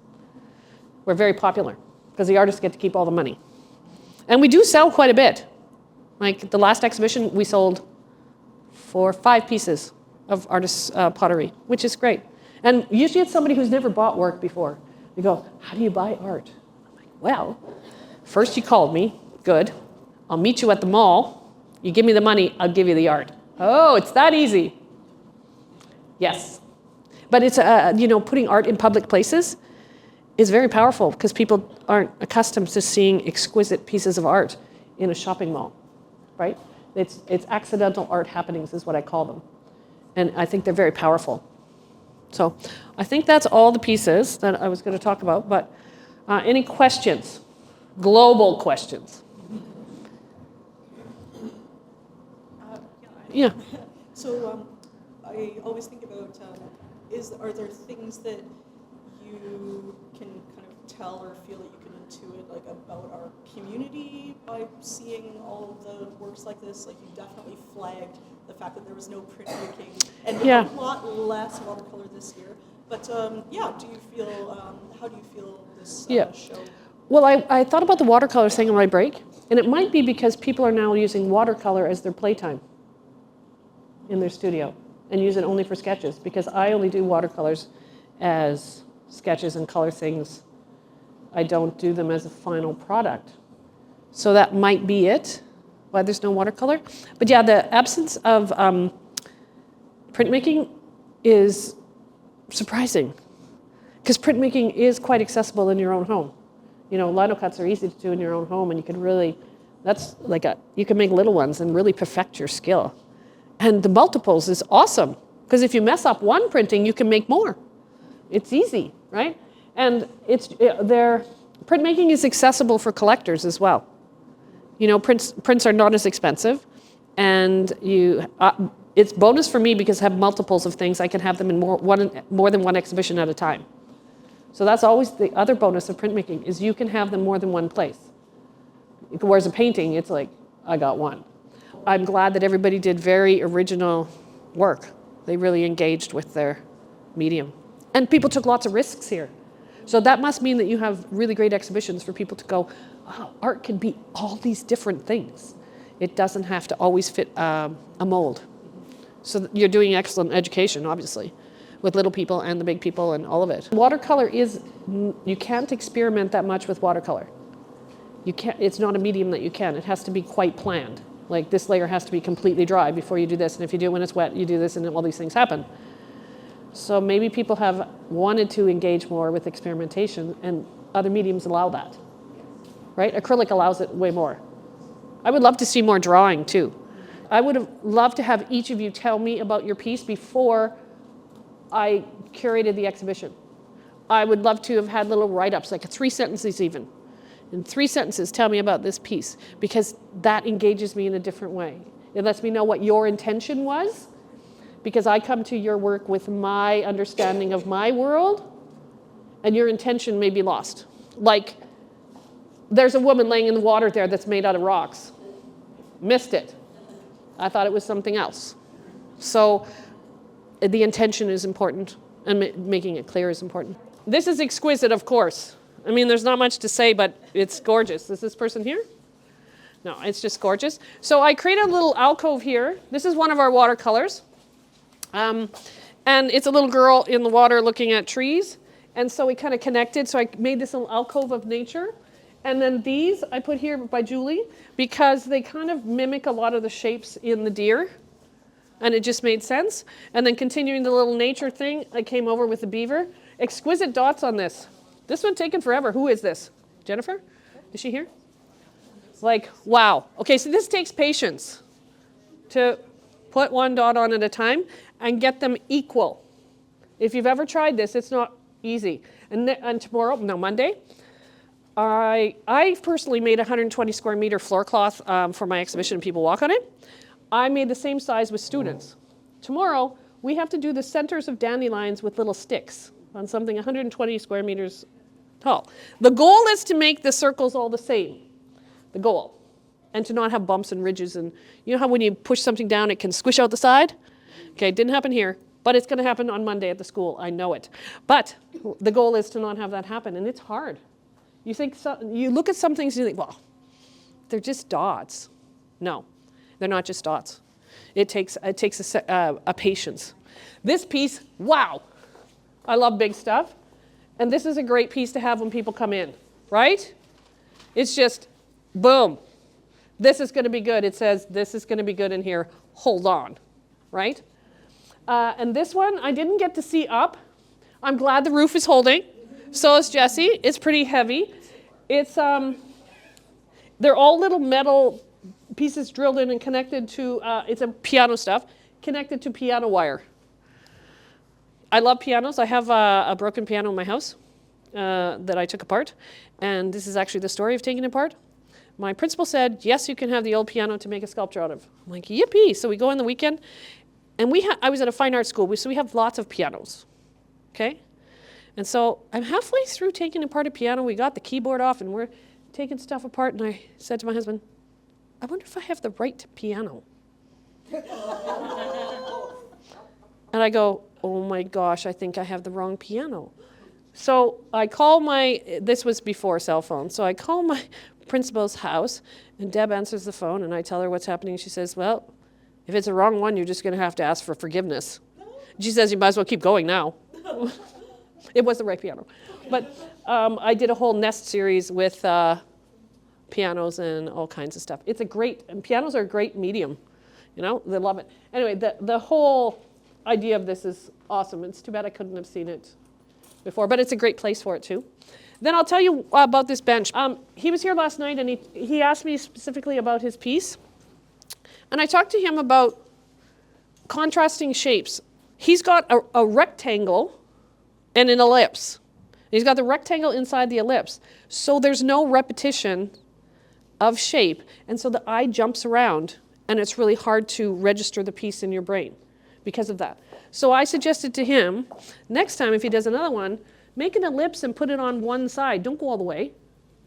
We're very popular because the artists get to keep all the money. And we do sell quite a bit. Like the last exhibition, we sold 4 or 5 pieces of artists' pottery, which is great. And usually it's somebody who's never bought work before. They go, how do you buy art? I'm like, well, first you called me. Good. I'll meet you at the mall. You give me the money, I'll give you the art. Oh, it's that easy. Yes. But it's, putting art in public places is very powerful, because people aren't accustomed to seeing exquisite pieces of art in a shopping mall, right? It's accidental art happenings is what I call them. And I think they're very powerful. So I think that's all the pieces that I was going to talk about. But any questions? Global questions? Yeah. So I always think about, are there things that you can kind of tell or feel that you can intuit, like, about our community by seeing all of the works like this? Like, you definitely flagged the fact that there was no printmaking, and a lot less watercolor this year. But do you feel, how do you feel this show? Well, I thought about the watercolor thing on my break, and it might be because people are now using watercolor as their playtime in their studio and use it only for sketches, because I only do watercolors as sketches and color things. I don't do them as a final product. So that might be it, why there's no watercolor. But yeah, the absence of printmaking is surprising, because printmaking is quite accessible in your own home. Lino cuts are easy to do in your own home, and you can really, you can make little ones and really perfect your skill. And the multiples is awesome, because if you mess up one printing, you can make more. It's easy, right? And printmaking is accessible for collectors as well. Prints are not as expensive, and it's bonus for me because I have multiples of things. I can have them in more than one exhibition at a time. So that's always the other bonus of printmaking, is you can have them more than one place. Whereas a painting, it's like, I got one. I'm glad that everybody did very original work. They really engaged with their medium. And people took lots of risks here. So that must mean that you have really great exhibitions for people to go, oh, art can be all these different things. It doesn't have to always fit a mold. So you're doing excellent education, obviously, with little people and the big people and all of it. Watercolor you can't experiment that much with watercolor. It's not a medium that you can. It has to be quite planned. Like, this layer has to be completely dry before you do this, and if you do it when it's wet, you do this, and all these things happen. So maybe people have wanted to engage more with experimentation, and other mediums allow that, right? Acrylic allows it way more. I would love to see more drawing, too. I would have loved to have each of you tell me about your piece before I curated the exhibition. I would love to have had little write-ups, like 3 sentences even, In 3 sentences, tell me about this piece, because that engages me in a different way. It lets me know what your intention was, because I come to your work with my understanding of my world, and your intention may be lost. Like, there's a woman laying in the water there that's made out of rocks. Missed it. I thought it was something else. So the intention is important, and making it clear is important. This is exquisite, of course. I mean, there's not much to say, but it's gorgeous. Is this person here? No, it's just gorgeous. So I created a little alcove here. This is one of our watercolors. And it's a little girl in the water looking at trees. And so we kind of connected. So I made this little alcove of nature. And then these I put here by Julie because they kind of mimic a lot of the shapes in the deer. And it just made sense. And then continuing the little nature thing, I came over with the beaver. Exquisite dots on this. This one taken forever. Who is this? Jennifer? Is she here? Like, wow. Okay, so this takes patience to put one dot on at a time and get them equal. If you've ever tried this, it's not easy. And tomorrow, no, Monday, I personally made a 120 square meter floor cloth for my exhibition, People Walk on It. I made the same size with students. Tomorrow, we have to do the centers of dandelions with little sticks on something 120 square meters tall. The goal is to make the circles all the same, the goal, and to not have bumps and ridges. And you know how when you push something down, it can squish out the side? Okay, it didn't happen here, but it's going to happen on Monday at the school. I know it. But the goal is to not have that happen, and it's hard. You think you look at some things and you think, well, they're just dots. No, they're not just dots. It takes a patience. This piece, wow. I love big stuff. And this is a great piece to have when people come in, right? It's just, boom. This is going to be good. It says, this is going to be good in here. Hold on, right? And this one, I didn't get to see up. I'm glad the roof is holding. So is Jessie. It's pretty heavy. It's, they're all little metal pieces drilled in and connected to, it's a piano stuff, connected to piano wire. I love pianos. I have a broken piano in my house that I took apart. And this is actually the story of taking it apart. My principal said, yes, you can have the old piano to make a sculpture out of. I'm like, yippee. So we go in the weekend. And I was at a fine art school, so we have lots of pianos. Okay? And so I'm halfway through taking apart a piano. We got the keyboard off, and we're taking stuff apart. And I said to my husband, I wonder if I have the right piano. And I go, oh my gosh, I think I have the wrong piano. So I call this was before cell phones, so I call my principal's house, and Deb answers the phone, and I tell her what's happening. She says, well, if it's the wrong one, you're just going to have to ask for forgiveness. She says, you might as well keep going now. It was the right piano. But I did a whole Nest series with pianos and all kinds of stuff. And pianos are a great medium. You know, they love it. Anyway, the whole idea of this is awesome. It's too bad I couldn't have seen it before, but it's a great place for it too. Then I'll tell you about this bench. He was here last night, and he asked me specifically about his piece. And I talked to him about contrasting shapes. He's got a rectangle and an ellipse. He's got the rectangle inside the ellipse. So there's no repetition of shape. And so the eye jumps around, and it's really hard to register the piece in your brain because of that. So I suggested to him, next time if he does another one, make an ellipse and put it on one side. Don't go all the way.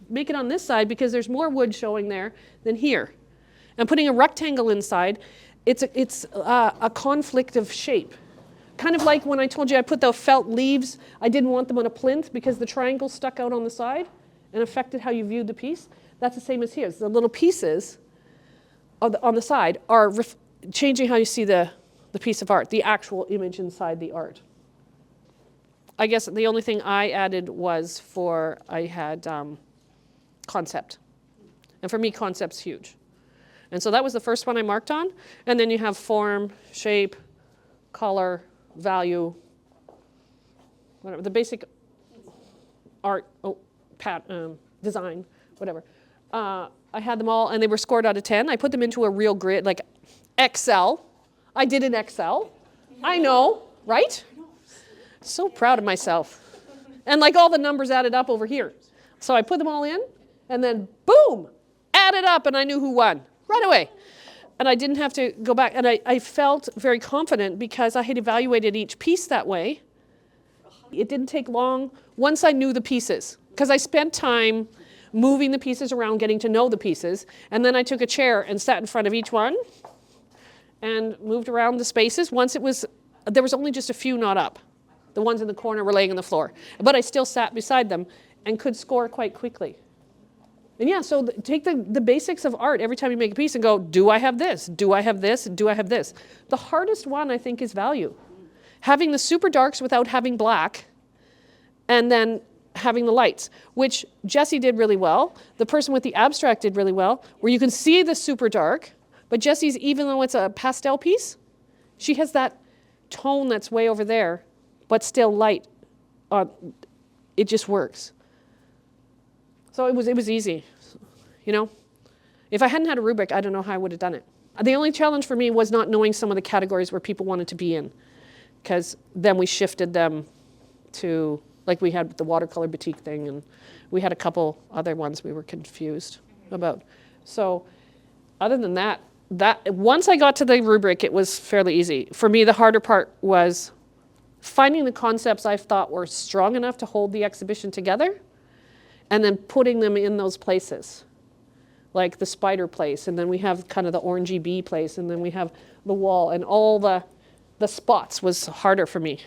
Make it on this side because there's more wood showing there than here. And putting a rectangle inside, it's a conflict of shape. Kind of like when I told you I put the felt leaves, I didn't want them on a plinth because the triangle stuck out on the side and affected how you viewed the piece. That's the same as here. The little pieces on the side are changing how you see the piece of art, the actual image inside the art. I guess the only thing I added was I had concept. And for me, concept's huge. And so that was the first one I marked on. And then you have form, shape, color, value, whatever, the basic art, design, whatever. I had them all, and they were scored out of 10. I put them into a real grid, like Excel. I did an Excel. I know, right? So proud of myself. And like all the numbers added up over here. So I put them all in, And then boom, add it up, and I knew who won right away. And I didn't have to go back. And I felt very confident because I had evaluated each piece that way. It didn't take long once I knew the pieces, because I spent time moving the pieces around, getting to know the pieces. And then I took a chair and sat in front of each one and moved around the spaces. Once there was only just a few not up. The ones in the corner were laying on the floor. But I still sat beside them and could score quite quickly. And yeah, so take the basics of art every time you make a piece and go, do I have this? Do I have this? Do I have this? The hardest one, I think, is value. Having the super darks without having black, and then having the lights, which Jessie did really well. The person with the abstract did really well, where you can see the super dark, but Jessie's, even though it's a pastel piece, she has that tone that's way over there, but still light. It just works. So it was easy, you know. If I hadn't had a rubric, I don't know how I would have done it. The only challenge for me was not knowing some of the categories where people wanted to be in, because then we shifted them to, like we had the watercolor boutique thing, and we had a couple other ones we were confused about. So other than that once I got to the rubric, it was fairly easy. For me, the harder part was finding the concepts I thought were strong enough to hold the exhibition together, and then putting them in those places, like the spider place, and then we have kind of the orangey bee place, and then we have the wall, and all the spots was harder for me.